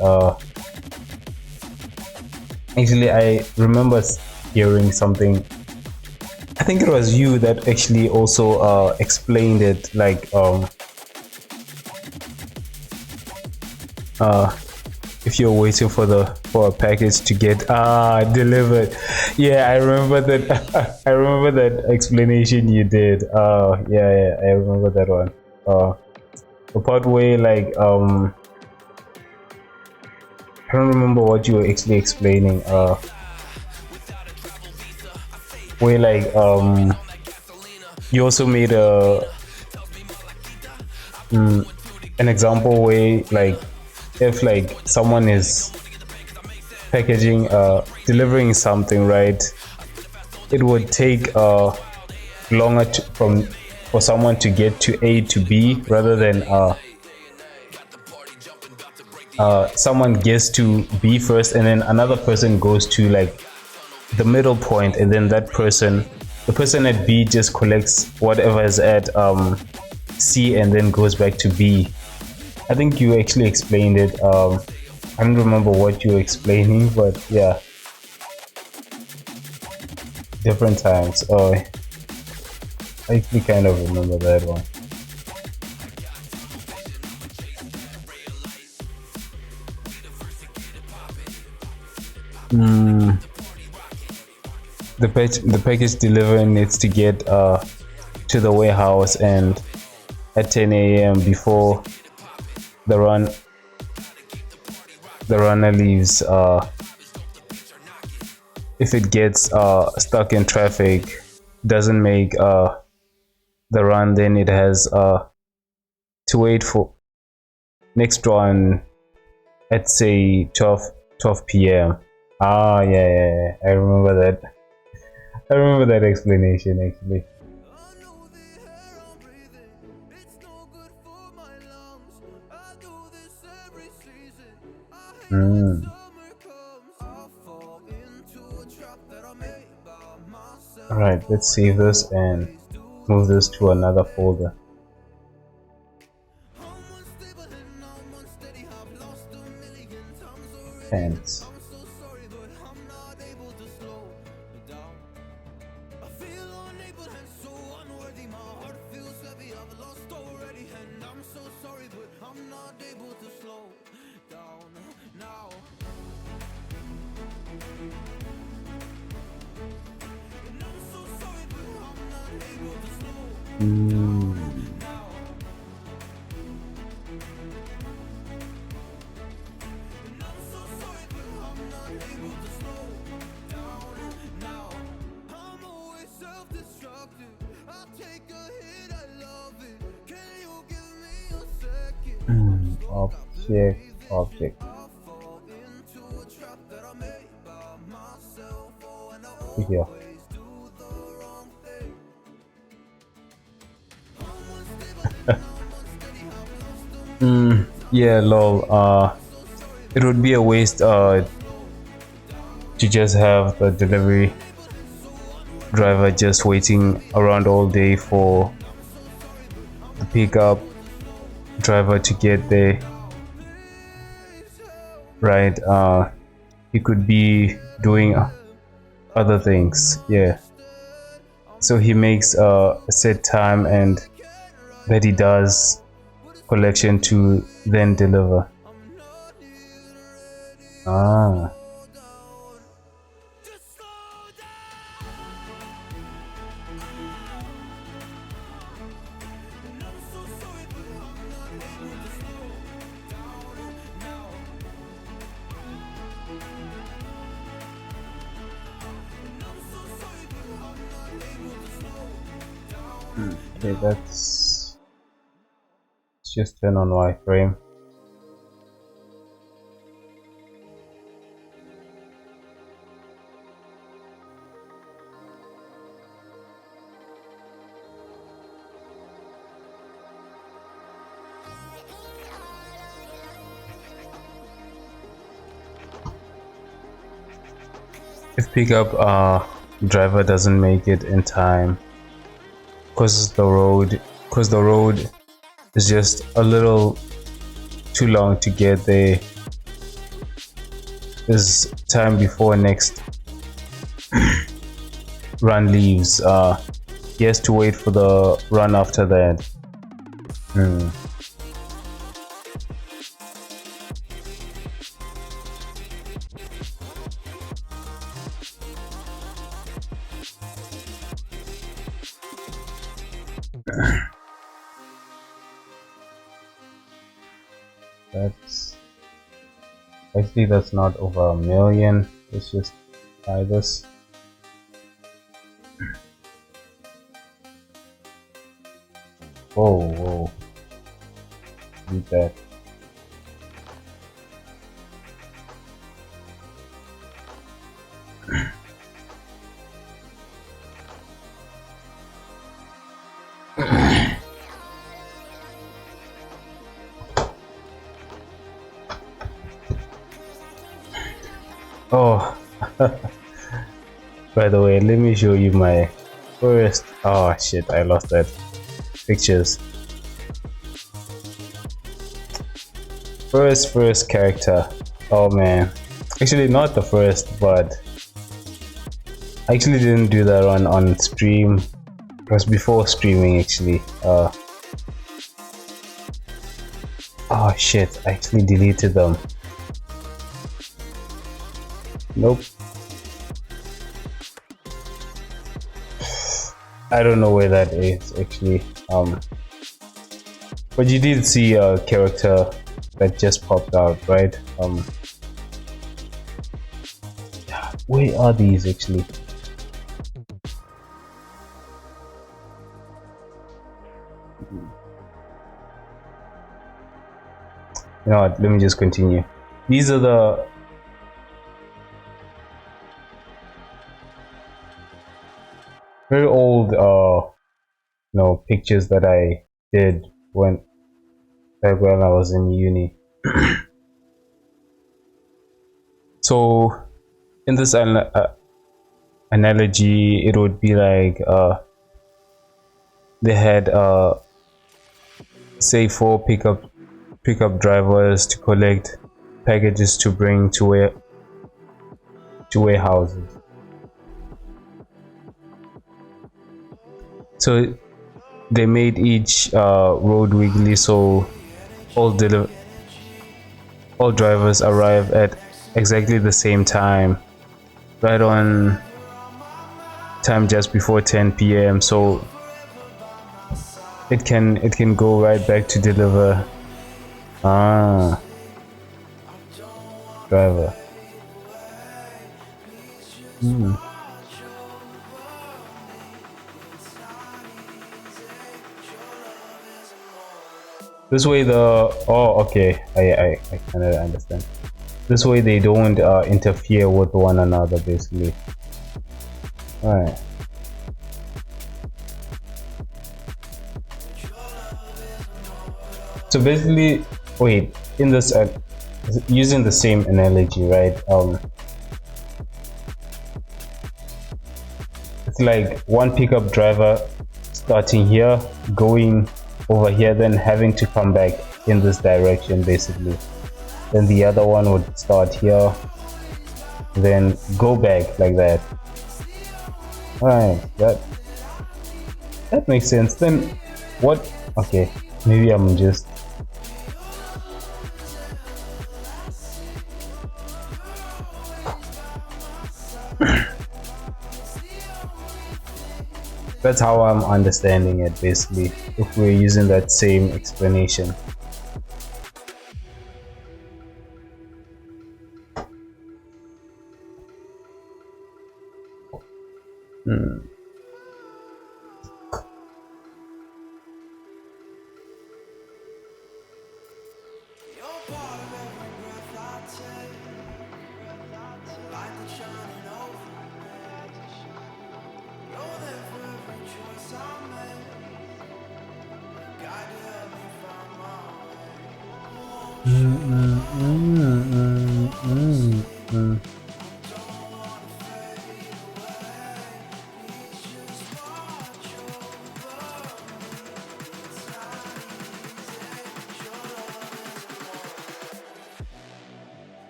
Speaker 1: Actually, I remember hearing something. I think it was you that actually also explained it, like if you're waiting for a package to get delivered. Yeah, I remember that. I remember that explanation you did. Yeah, I remember that one. The part where like I don't remember what you were actually explaining. Where like you also made mm, an example where like if like someone is packaging delivering something, right, it would take longer from for someone to get to A to B rather than someone gets to B first and then another person goes to like the middle point, and then the person at B just collects whatever is at C and then goes back to B. I think you actually explained it. I don't remember what you were explaining, but yeah, different times. Oh, I actually kind of remember that one. Mm, the package delivery needs to get to the warehouse and at 10 a.m. before the runner leaves. If it gets stuck in traffic, doesn't make the run, then it has to wait for next one at say 12 p.m. Ah, yeah, yeah, yeah, I remember that. I remember that explanation actually. Mm. Alright, let's save this and move this to another folder. Pants. Mm. Object. Here. Yeah, lol. It would be a waste to just have the delivery driver just waiting around all day for the pickup driver to get there, right? He could be doing other things, yeah. So he makes a set time and that he does collection to then deliver. Ah. Okay, let's just turn on wireframe. If pickup driver doesn't make it in time because the road is just a little too long to get there, is time before next run leaves, he has to wait for the run after that. Actually, that's not over a million. Let's just try this. Whoa, whoa. Need that. Oh, by the way, let me show you my first. Oh shit, I lost that. Pictures. First character. Oh man. Actually, not the first, but I actually didn't do that on stream. It was before streaming actually. Oh shit, I actually deleted them. Nope. I don't know where that is actually. But you did see a character that just popped out, right? Where are these actually? You know what? Let me just continue. These are the very old pictures that I did back when I was in uni. So in this analogy, it would be like they had say 4 pickup drivers to collect packages to bring to warehouses. So they made each road weekly, so all drivers arrive at exactly the same time, right on time, just before 10 p.m. So it can go right back to deliver. Driver. This way okay, I kind of understand. This way they don't interfere with one another, basically. Alright. So basically, wait, in this using the same analogy, right? It's like one pickup driver starting here, going over here, then having to come back in this direction, basically. Then the other one would start here, then go back like that. Alright, that makes sense. Then what? Okay, maybe I'm just that's how I'm understanding it, basically, if we're using that same explanation.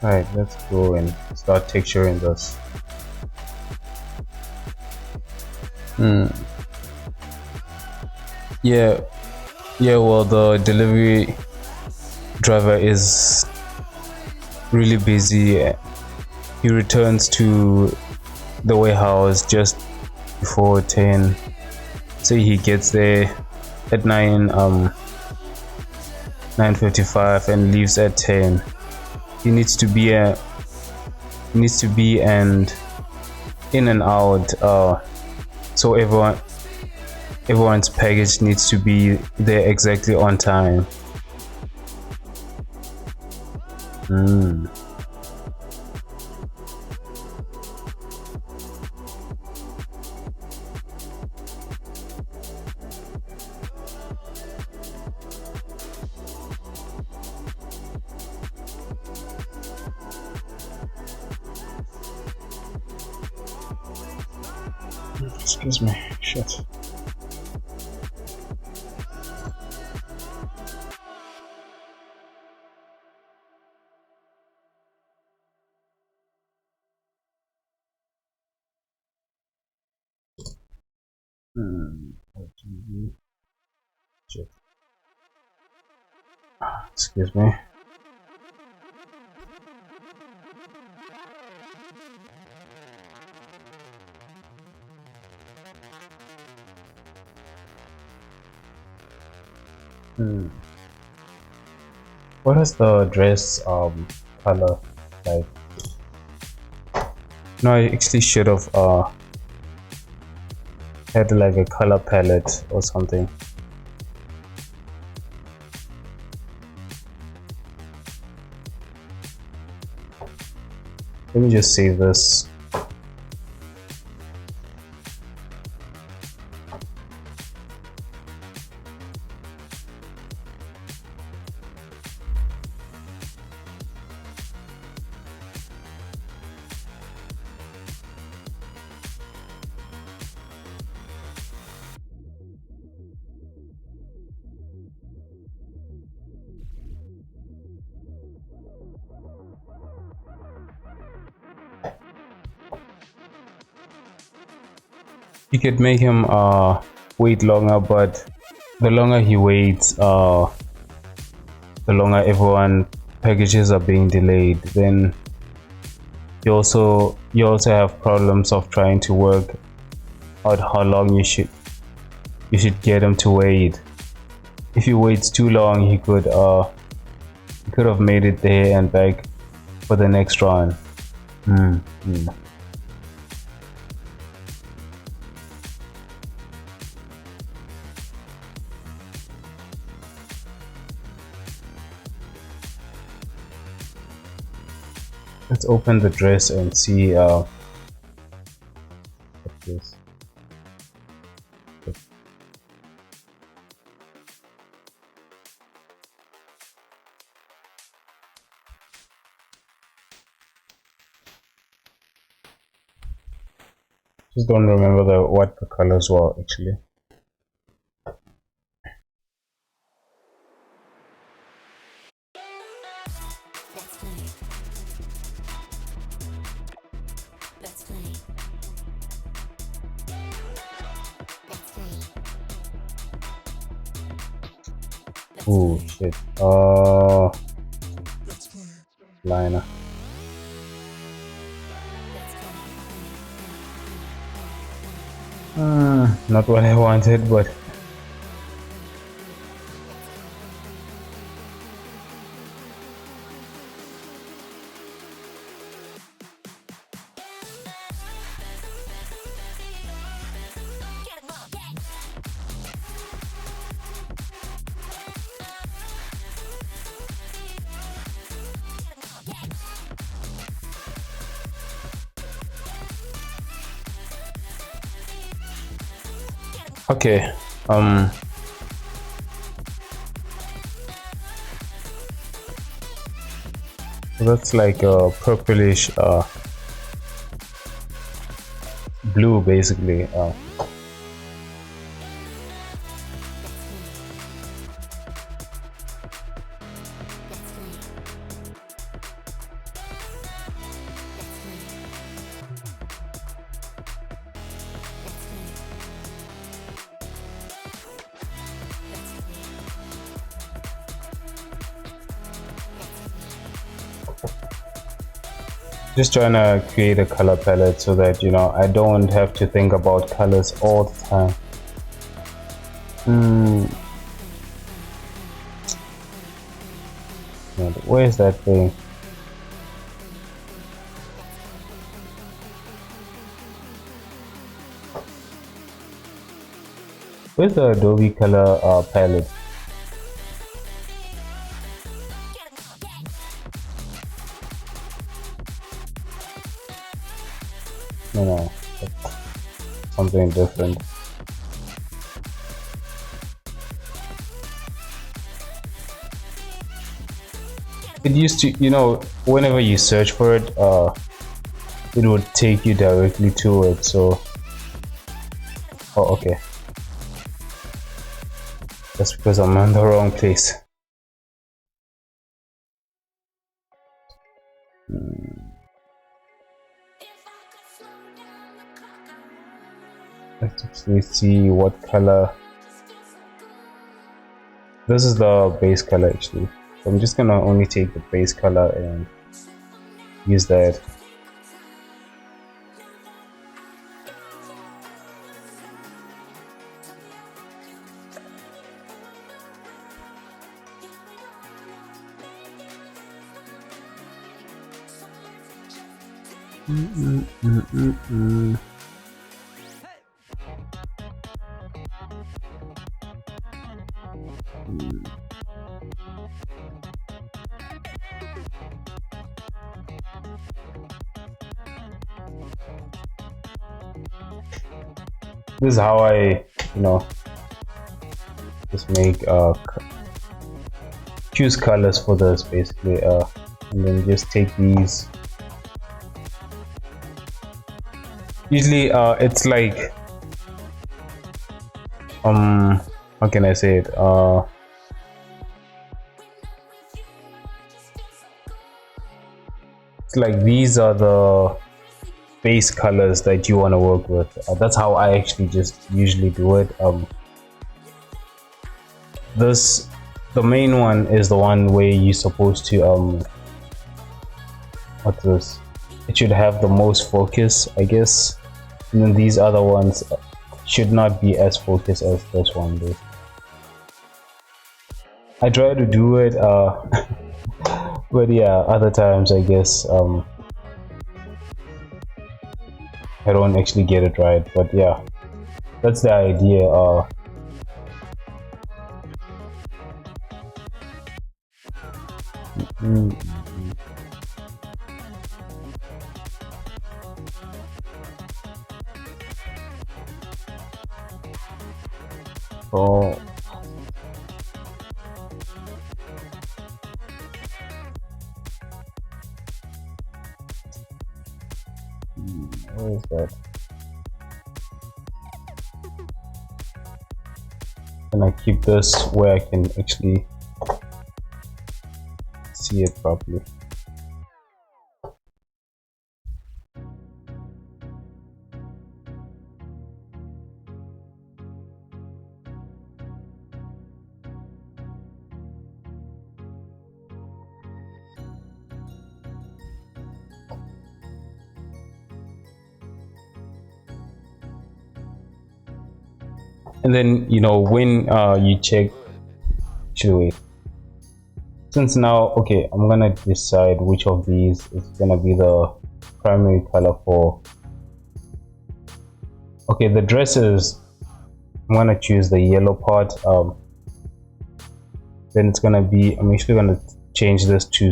Speaker 1: Alright, let's go and start texturing this. Yeah, Yeah, well, the delivery driver is really busy. He returns to the warehouse just before 10. Say he gets there at 9:55 and leaves at 10. He needs to be and in and out. So everyone's package needs to be there exactly on time. Mm. Excuse me. Shit. Hmm. Shit. Excuse me. Hmm. What is the dress color like? No, I actually should have had like a color palette or something. Let me just save this. You could make him wait longer, but the longer he waits, the longer everyone packages are being delayed. Then you also have problems of trying to work out how long you should get him to wait. If he waits too long, he could have made it there and back for the next run. Hmm. Hmm. Let's open the dress and see what this. Just don't remember what the colors were actually. Oh shit. Liner. Not what I wanted, but okay. That's like a purplish blue basically. Just trying to create a color palette so that I don't have to think about colors all the time. Where's that thing? Where's the Adobe color palette? No, that's something different. It used to, whenever you search for it, it would take you directly to it. So, oh, okay. That's because I'm on the wrong place. Let's actually see what color. This is the base color actually. So I'm just gonna only take the base color and use that. This is how I, just make choose colors for this basically, and then just take these. Usually, it's like, how can I say it? It's like these are the base colors that you want to work with. That's how I actually just usually do it. The main one is the one where you're supposed to what's this? It should have the most focus, I guess, and then these other ones should not be as focused as this one did. I try to do it, but yeah, other times I guess I don't actually get it right. But yeah, that's the idea. Oh. Where is that? And I keep this where I can actually see it properly. And then when you check, actually wait, since now, okay, I'm gonna decide which of these is gonna be the primary color for. Okay, the dresses, I'm gonna choose the yellow part. Then it's gonna be, I'm actually gonna change this to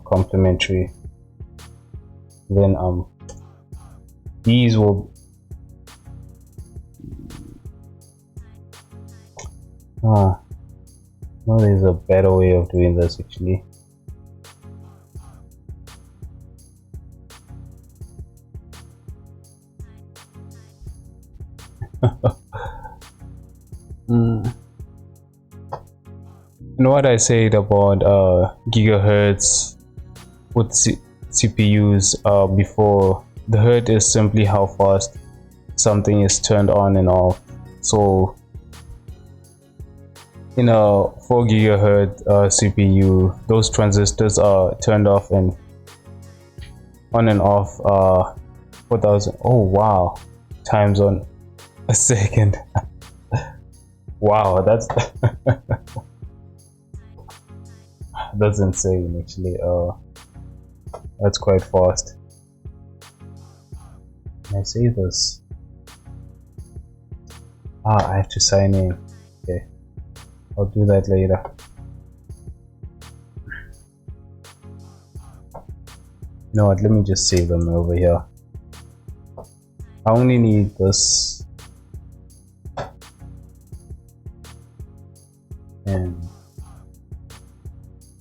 Speaker 1: complementary. Then these will no, there's a better way of doing this actually. And what I said about gigahertz with CPUs before, the hertz is simply how fast something is turned on and off. So in a 4 gigahertz CPU, those transistors are turned off and on and off 4,000. Oh wow, times on a second. Wow, that's that's insane actually. That's quite fast. Can I say this? I have to sign in. Okay, I'll do that later. You know what, let me just save them over here. I only need this and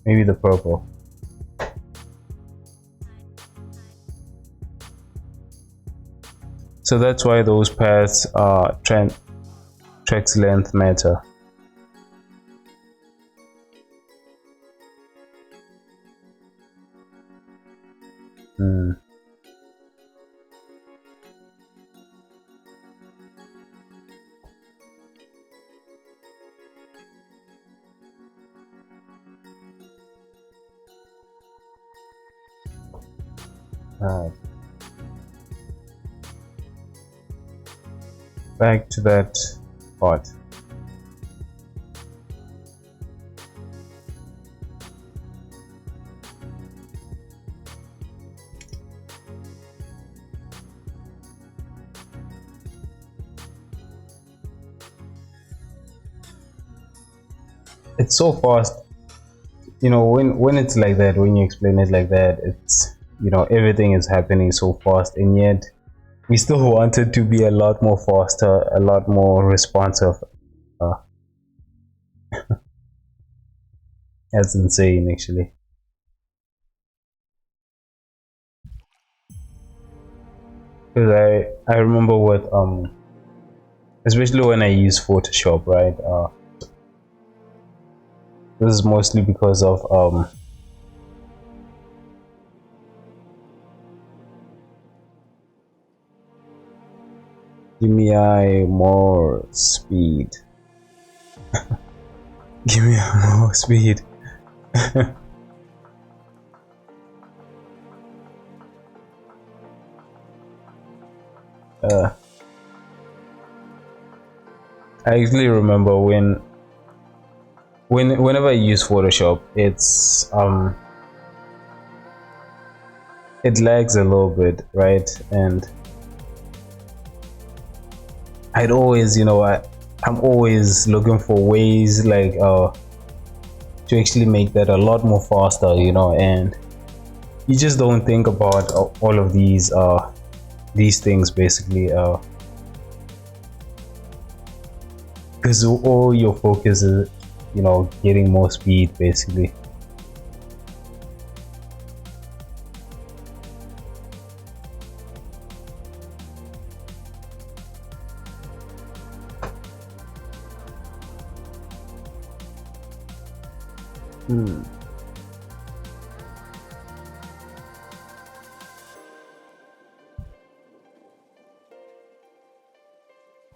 Speaker 1: maybe the purple. So that's why those paths tracks length matter. Back to that part. It's so fast, you know, when it's like that, when you explain it like that, it's, you know, everything is happening so fast, and yet we still want it to be a lot more faster, a lot more responsive. uh, that's insane actually. Because I remember what especially when I use Photoshop, right? This is mostly because of give me more speed. Give me more speed. I actually remember whenever I use Photoshop, it lags a little bit, right? And I'd always, you know, I'm always looking for ways like to actually make that a lot more faster, you know, and you just don't think about all of these things basically, because all your focus is, you know, getting more speed basically.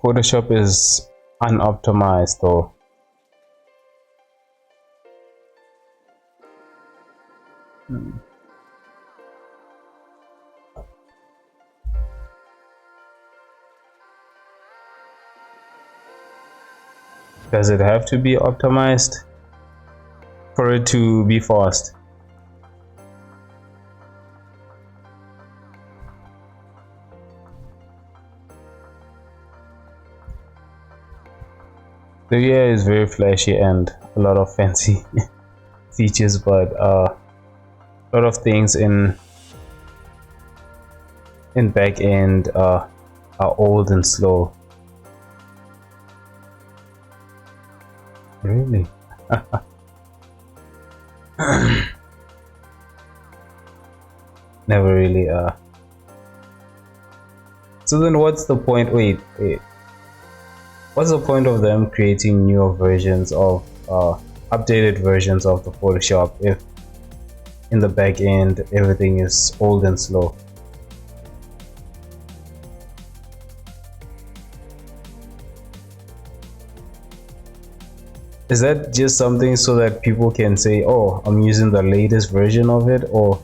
Speaker 1: Photoshop is unoptimized though. Does it have to be optimized for it to be fast? The UI is very flashy and a lot of fancy features, but a lot of things in back end are old and slow. Really? Never really. So then what's the point? Wait. What's the point of them creating newer versions of updated versions of the Photoshop if in the back end everything is old and slow? Is that just something so that people can say, oh, I'm using the latest version of it? Or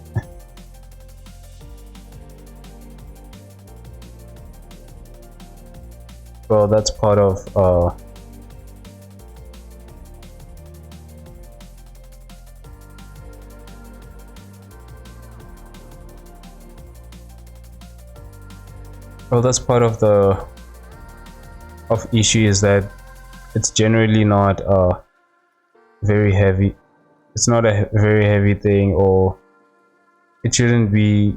Speaker 1: well, that's part of the issue is that it's generally not very heavy. It's not a very heavy thing, or it shouldn't be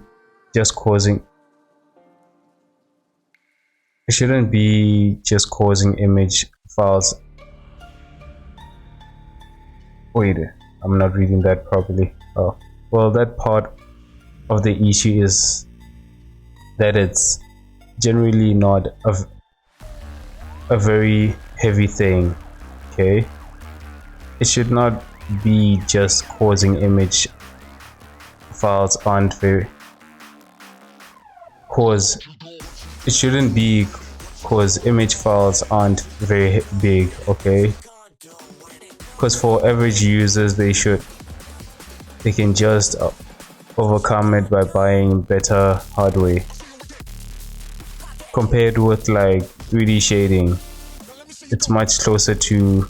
Speaker 1: just causing. It shouldn't be just causing image files. Wait, I'm not reading that properly. Oh, well, that part of the issue is that it's generally not a very heavy thing. Okay, it should not be just causing image files aren't very cause it shouldn't be cause image files aren't very big. Okay, because for average users they can just overcome it by buying better hardware compared with like 3D shading. It's much closer to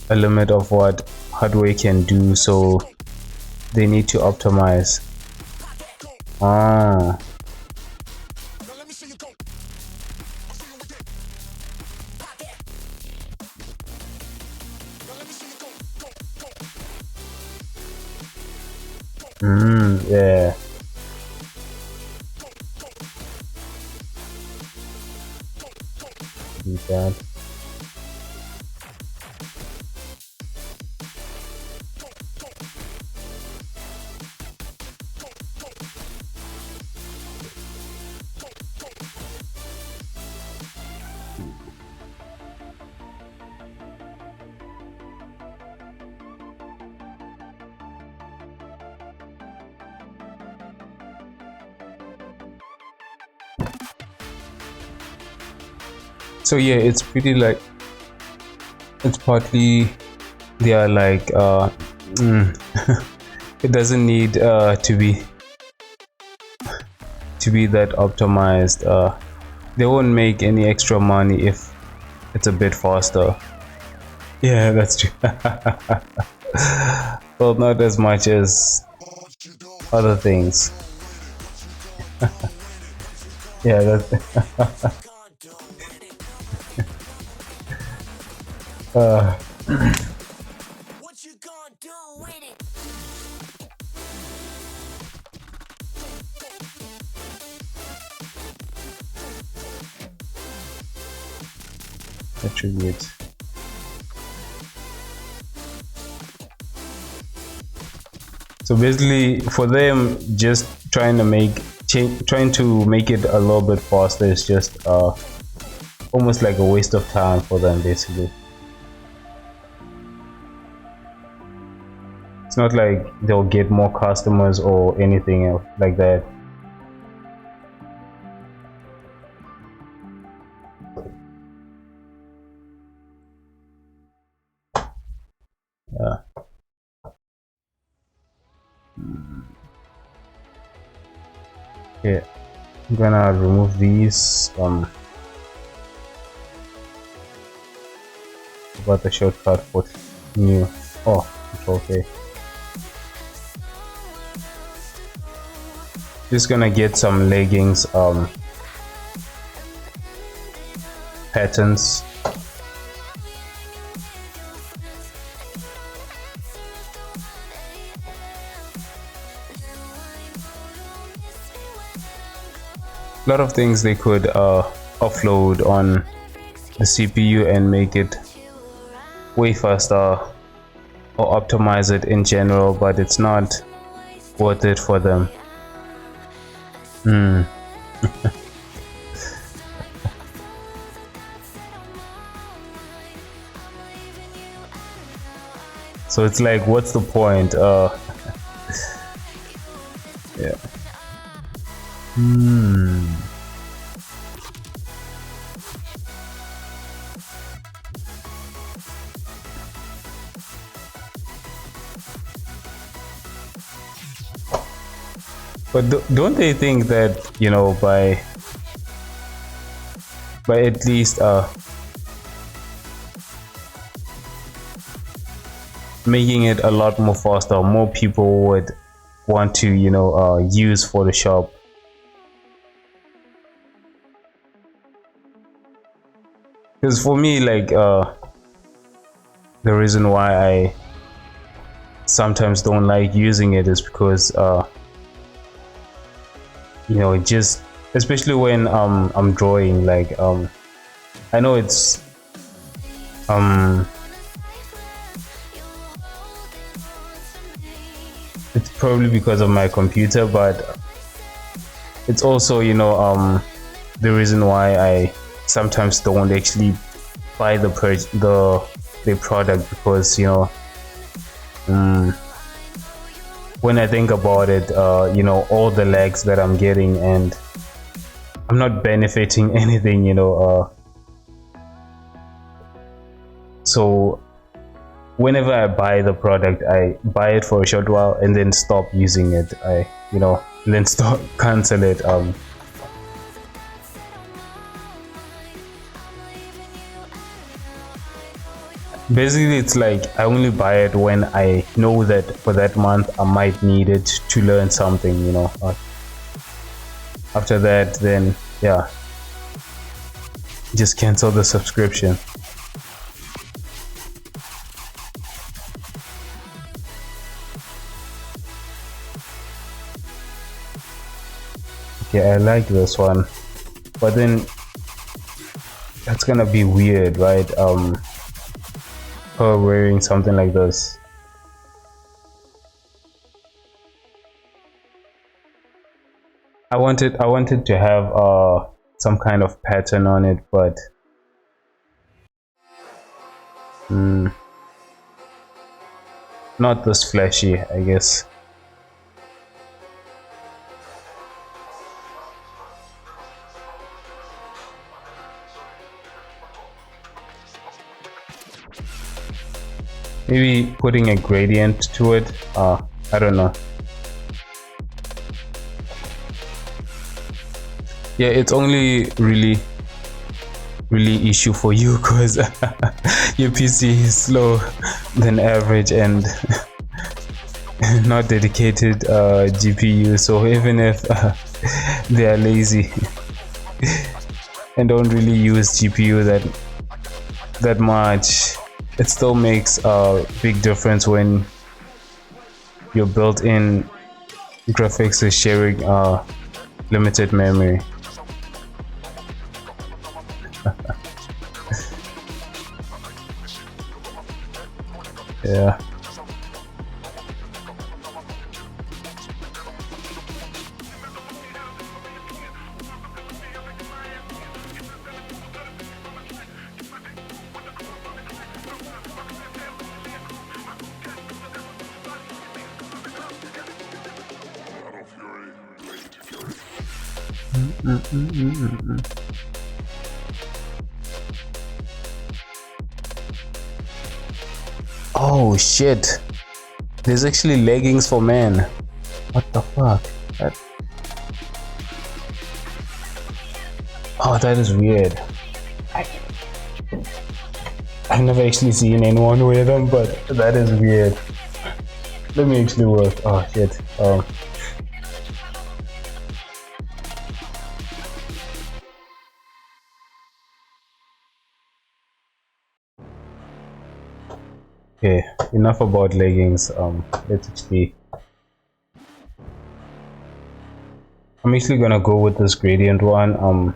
Speaker 1: a limit of what hardware can do, so they need to optimize. Ah, yeah. Do that. So yeah, it's pretty like it's partly they are like it doesn't need to be that optimized. They won't make any extra money if it's a bit faster. Yeah, that's true. Well, not as much as other things. Yeah, that's
Speaker 2: What you gonna do with it?
Speaker 1: attribute. So basically, for them, just trying to make it a little bit faster is just almost like a waste of time for them. Basically, it's not like they'll get more customers or anything else like that. Yeah. Okay, I'm gonna remove these. About the shortcut for new. Oh, it's okay. Just gonna get some leggings patterns. A lot of things they could offload on the CPU and make it way faster or optimize it in general, but it's not worth it for them. So it's like, what's the point? Yeah. But don't they think that, you know, by but at least making it a lot more faster. More people would want to, use Photoshop. Because for me, like, the reason why I sometimes don't like using it is because, just especially when I'm drawing, like, I know it's probably because of my computer, but it's also, the reason why I sometimes don't actually buy the product, because when I think about it, all the lags that I'm getting, and I'm not benefiting anything, so whenever I buy the product, I buy it for a short while and then stop using it. And then stop, cancel it. Basically, it's like I only buy it when I know that for that month I might need it to learn something, After that, then yeah, just cancel the subscription. Okay, I like this one, but then that's gonna be weird, right? Her wearing something like this. I wanted to have some kind of pattern on it, but not this flashy, I guess. Maybe putting a gradient to it. I don't know. Yeah, it's only really issue for you because your PC is slow than average and not dedicated GPU. So even if they are lazy and don't really use GPU that much, it still makes a big difference when your built-in graphics is sharing limited memory. Yeah. Oh shit, there's actually leggings for men. What the fuck? Oh, that is weird. I've never actually seen anyone wear them, but that is weird. Let me actually work. Oh shit. Okay, enough about leggings. Let's actually. I'm actually gonna go with this gradient one.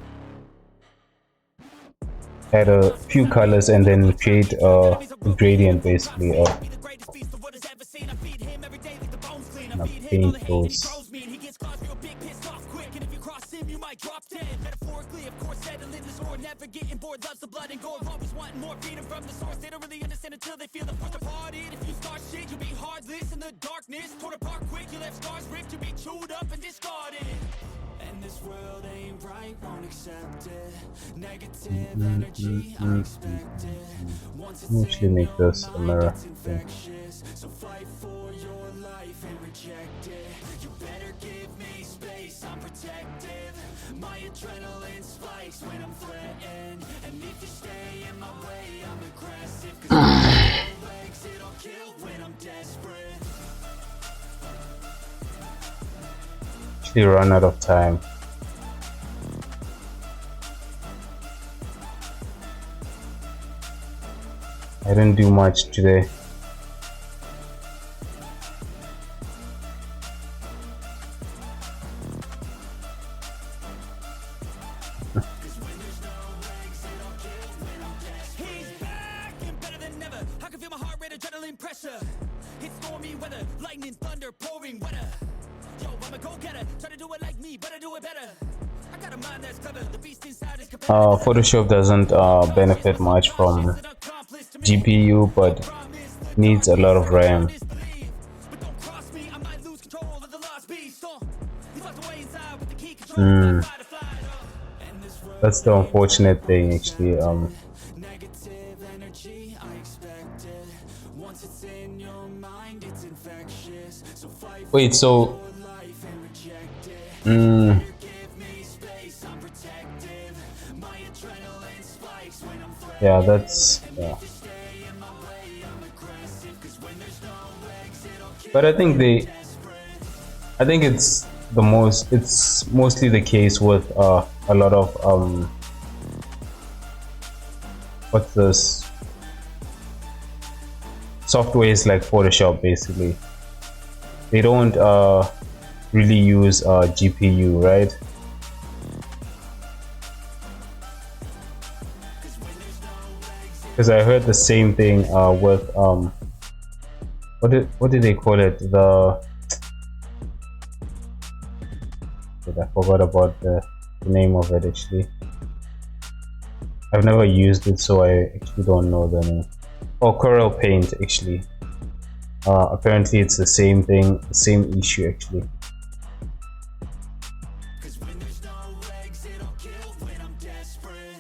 Speaker 1: Add a few colors and then create a gradient basically. Paint those. Metaphorically, of course, settling the score, never getting bored, loves the blood and gore, always wanting more freedom from the source. They don't really understand until they feel the force apart. If you start shit, you'll be heartless in the darkness, torn apart quick, you'll have scars ripped, you'll be chewed up and discarded. And
Speaker 2: this world ain't right, won't accept it. Negative
Speaker 1: Mm, mm,
Speaker 2: energy, I
Speaker 1: mm, mm,
Speaker 2: expect
Speaker 1: mm,
Speaker 2: it.
Speaker 1: mm.
Speaker 2: Once
Speaker 1: Let me
Speaker 2: it's
Speaker 1: actually
Speaker 2: in
Speaker 1: make
Speaker 2: your
Speaker 1: this a
Speaker 2: mind,
Speaker 1: mirror
Speaker 2: it's
Speaker 1: thing.
Speaker 2: infectious. So fight for your life and reject it. You better give me space, I'm protective. My adrenaline spikes when I'm threatened. And if you stay in my way, I'm aggressive. 'Cause when there's no exit, I'll kill when I'm desperate.
Speaker 1: Actually run out of time. I didn't do much today.
Speaker 2: He's back and better than ever. I can feel my heart rate, adrenaline pressure. It's stormy weather, lightning, thunder, pouring weather. Yo, I'm a go-getter. Try to do it like me, but I do it better. I got a mind that's clever. The beast inside is competitive.
Speaker 1: Photoshop doesn't benefit much from GPU, but needs a lot of RAM.
Speaker 2: But don't cross me, I might lose control of the lost beast. He's locked away inside with the key control.
Speaker 1: Mm,
Speaker 2: Fly to fly. And this
Speaker 1: that's
Speaker 2: world
Speaker 1: the
Speaker 2: ain't right,
Speaker 1: unfortunate
Speaker 2: won't
Speaker 1: thing, actually.
Speaker 2: accept it. Negative energy, I expect it. Once it's in your mind, it's infectious. So fight for
Speaker 1: Wait, so
Speaker 2: your life and reject it.
Speaker 1: mm,
Speaker 2: Better give me space, I'm protective. My adrenaline spikes when I'm
Speaker 1: yeah,
Speaker 2: threatened.
Speaker 1: that's
Speaker 2: And
Speaker 1: yeah.
Speaker 2: if you stay in my way, I'm aggressive. 'Cause when there's no exit, I'll
Speaker 1: But
Speaker 2: kill
Speaker 1: I think
Speaker 2: when I'm
Speaker 1: they,
Speaker 2: desperate.
Speaker 1: I think it's mostly the case with a lot of what's this softwares like Photoshop. Basically, they don't really use GPU, right? Because I heard the same thing with what did they call it? I forgot about the name of it actually. I've never used it, so I actually don't know the name. Oh, Coral Paint actually. Apparently it's the same thing, same issue actually.
Speaker 2: 'Cause when there's no exit, I'll kill when I'm desperate.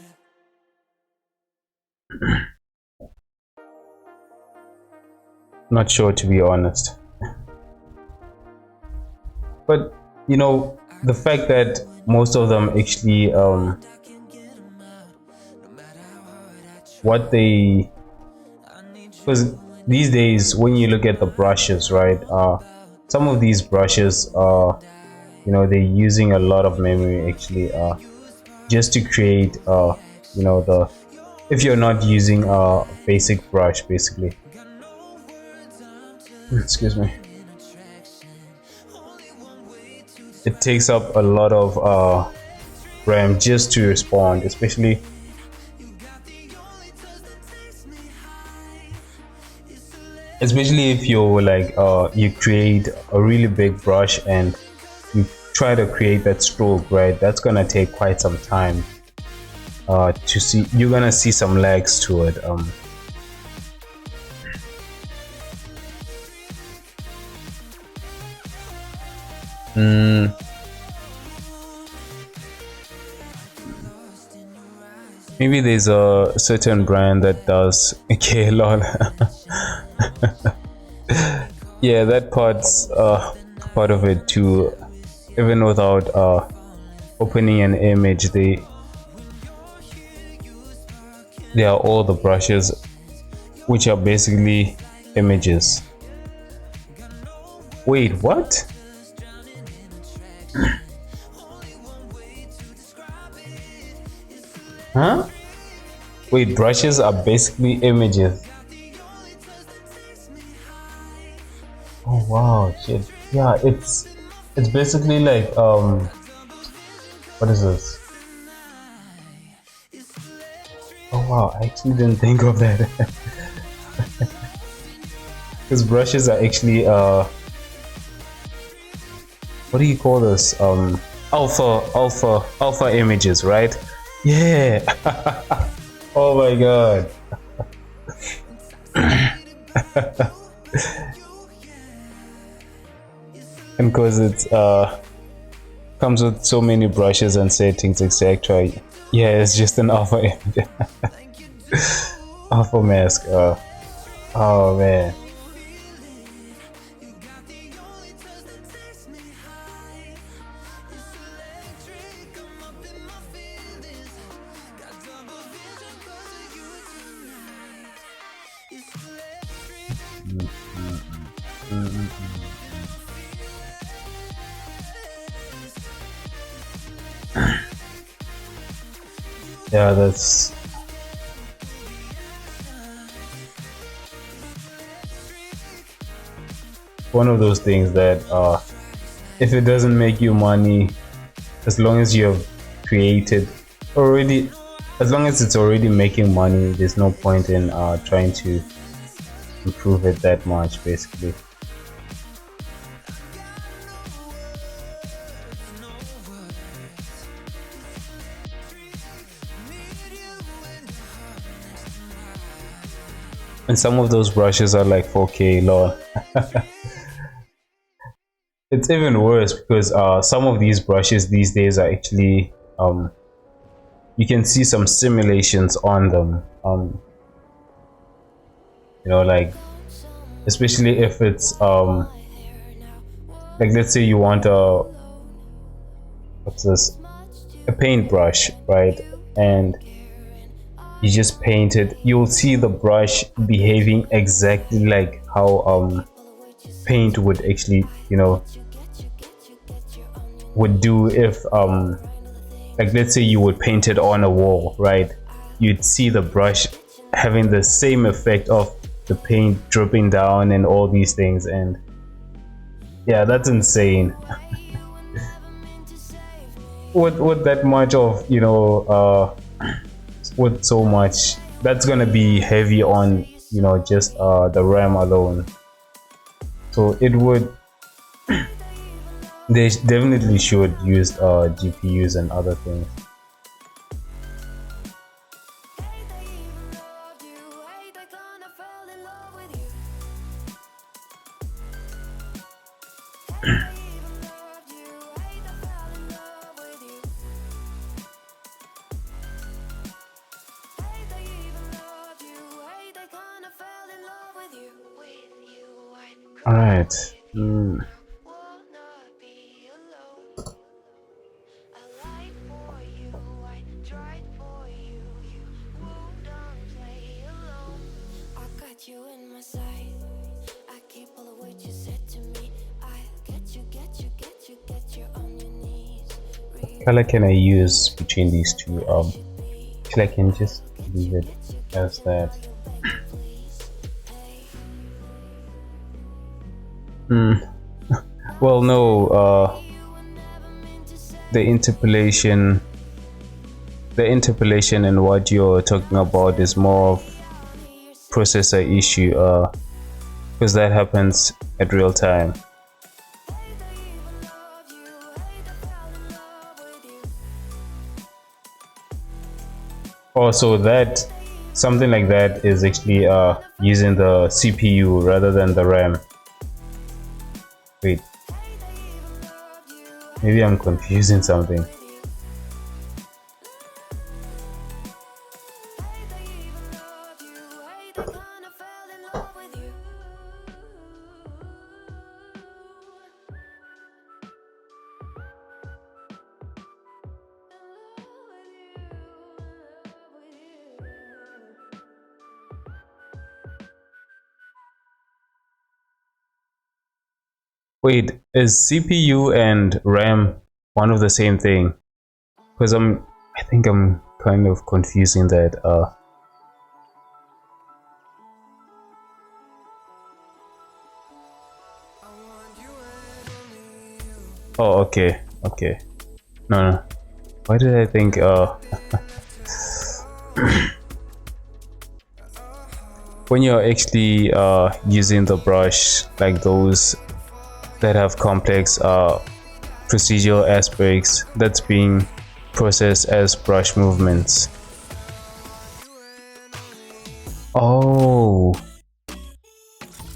Speaker 1: Not sure, to be honest. But you know, the fact that most of them actually what they, because these days when you look at the brushes, right, some of these brushes you know, they're using a lot of memory actually just to create you know, the, if you're not using a basic brush basically. Excuse me. It takes up a lot of RAM just to respond, especially if you're like you create a really big brush and you try to create that stroke, right? That's gonna take quite some time to see. You're gonna see some lags to it. Mm, maybe there's a certain brand that does okay a lot. Yeah, that part's part of it too. Even without opening an image, they are all the brushes, which are basically images. Wait, what? Huh? Wait, brushes are basically images. Oh wow, shit. Yeah, it's basically like what is this? Oh wow, I actually didn't think of that. Because brushes are actually what do you call this? Alpha images, right? Yeah. Oh my god. And because it's Comes with so many brushes and settings, etc. Yeah, it's just an alpha alpha mask. Oh man. Yeah, that's one of those things that if it doesn't make you money, as long as you have created already, as long as it's already making money, there's no point in trying to improve it that much, basically. And some of those brushes are like 4K lol. It's even worse because some of these brushes these days are actually you can see some simulations on them, you know, like especially if it's like let's say you want a what's this, a paintbrush, right? And you just paint it, you'll see the brush behaving exactly like how paint would actually, you know, would do if like let's say you would paint it on a wall, right? You'd see the brush having the same effect of the paint dripping down and all these things. And yeah, that's insane. With that much of, you know, with so much, that's gonna be heavy on, you know, just the RAM alone. So it would, they definitely should use GPUs and other things. All right. Color can I use between these two? Actually, I can just leave it as that. Well, no. The interpolation and what you're talking about is more of processor issue. Because that happens at real time. Also, that something like that is actually using the CPU rather than the RAM. Wait, maybe I'm confusing something. Wait, is CPU and RAM one of the same thing? Because I think I'm kind of confusing that. Oh, okay, okay. No, no. Why did I think? When you're actually using the brush, like those that have complex procedural aspects, that's being processed as brush movements. Oh,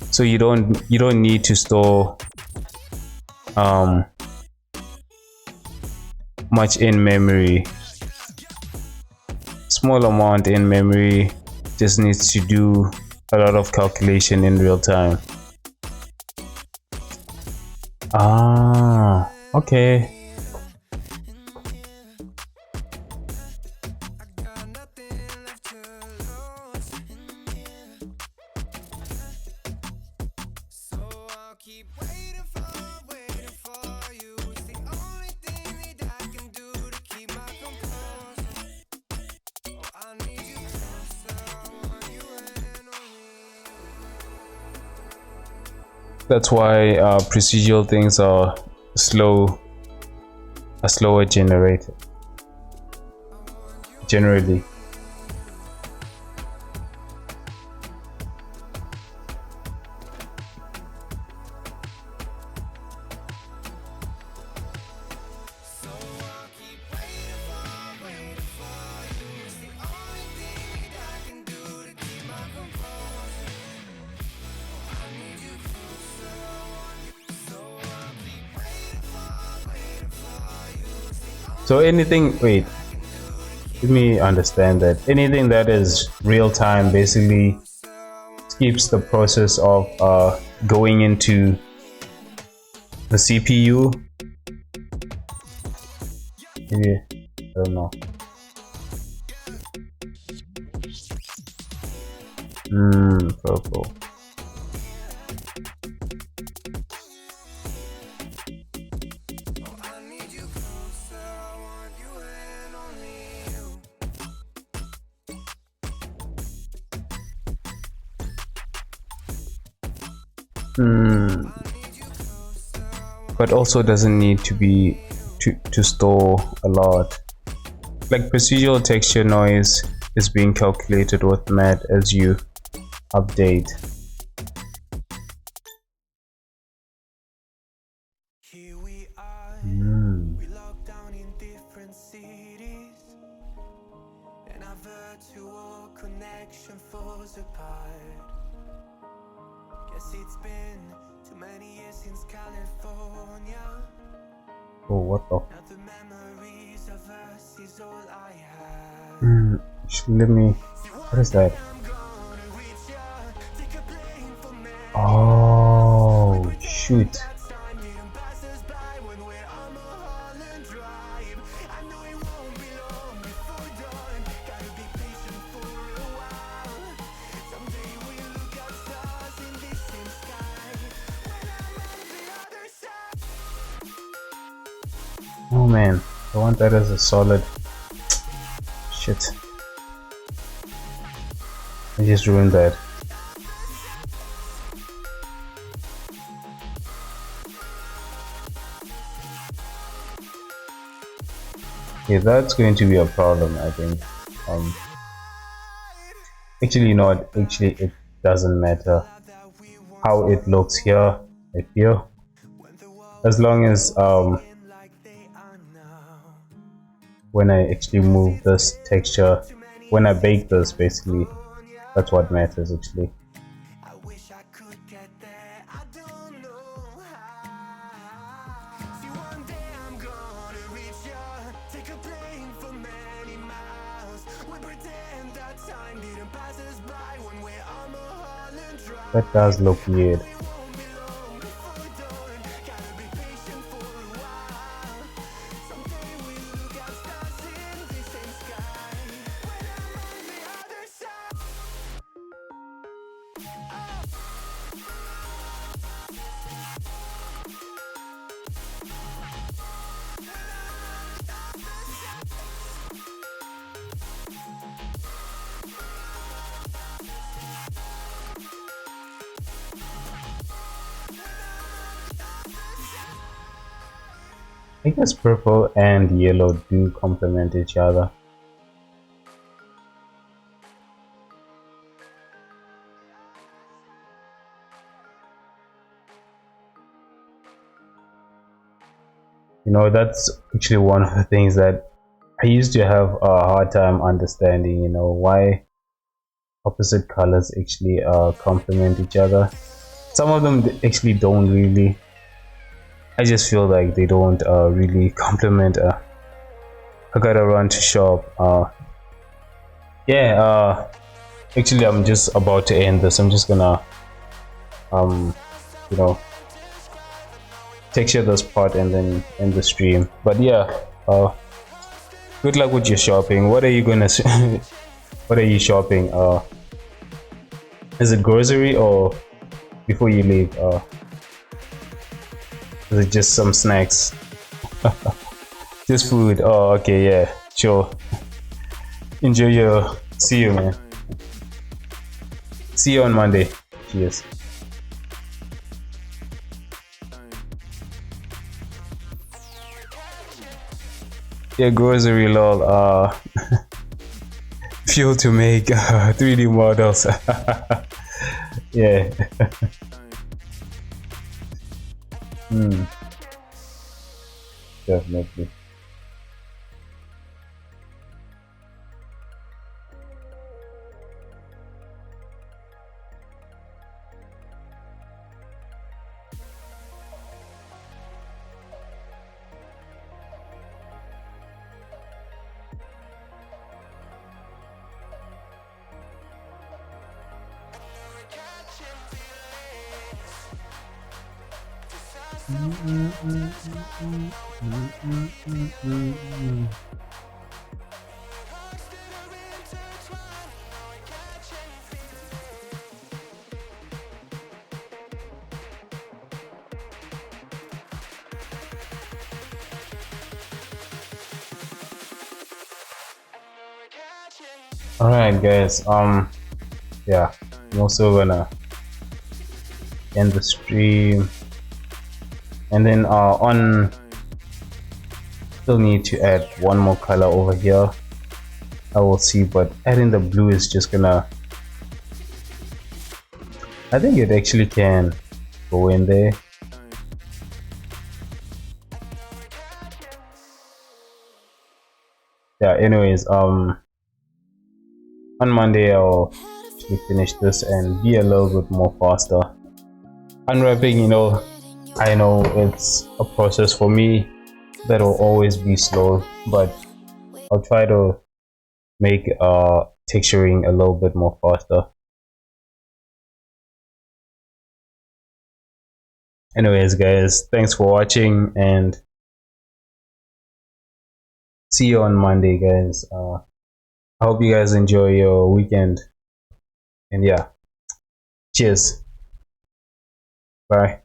Speaker 1: so you don't need to store um much in memory. Small amount in memory, just needs to do a lot of calculation in real time. Ah, okay. That's why procedural things are slower generated generally. So anything, wait, let me understand that anything that is real time basically skips the process of going into the CPU. Maybe, I don't know. Purple. But also doesn't need to be to store a lot. Like procedural texture noise is being calculated with math as you update.
Speaker 2: Here we are, we locked down in different cities, and our virtual connection falls apart. Guess it's been too many years since California.
Speaker 1: Oh, what the?
Speaker 2: Now the memories of us is all I have.
Speaker 1: Let me. What is that? Oh, shoot. Oh man, I want that as a solid. Shit. I just ruined that. Okay, that's going to be a problem, I think. Actually, not. Actually, it doesn't matter how it looks here. I feel, as long as when I actually move this texture, when I bake this, basically, that's what matters actually.
Speaker 2: I wish I could get there, I don't know how. See, one day I'm gonna reach ya, take a plane for many miles. We pretend that time didn't pass us by when we're on Mulholland Drive.
Speaker 1: That does look weird. I guess purple and yellow do complement each other. You know, that's actually one of the things that I used to have a hard time understanding, you know, why opposite colors actually complement each other. Some of them actually don't really. I just feel like they don't really complement I gotta run to shop. Yeah. Actually, I'm just about to end this. I'm just gonna um, you know, texture this part and then end the stream. But yeah. Good luck with your shopping. What are you gonna? What are you shopping? Is it grocery or before you leave? Is it just some snacks? Just food. Oh, okay, yeah, sure. Enjoy your. See you, man. See you on Monday. Cheers. Yeah, grocery lol. Fuel to make 3D models. Yeah. Hmm. Definitely. All right, guys. Yeah, I'm also gonna end the stream, and then on still need to add one more color over here. I will see, but adding the blue is just gonna. I think it actually can go in there. Yeah. Anyways, on Monday I'll actually finish this and be a little bit more faster. Unwrapping, I know it's a process for me that will always be slow, but I'll try to make texturing a little bit more faster. Anyways, guys, thanks for watching and see you on Monday, guys. I hope you guys enjoy your weekend, and yeah, cheers, bye.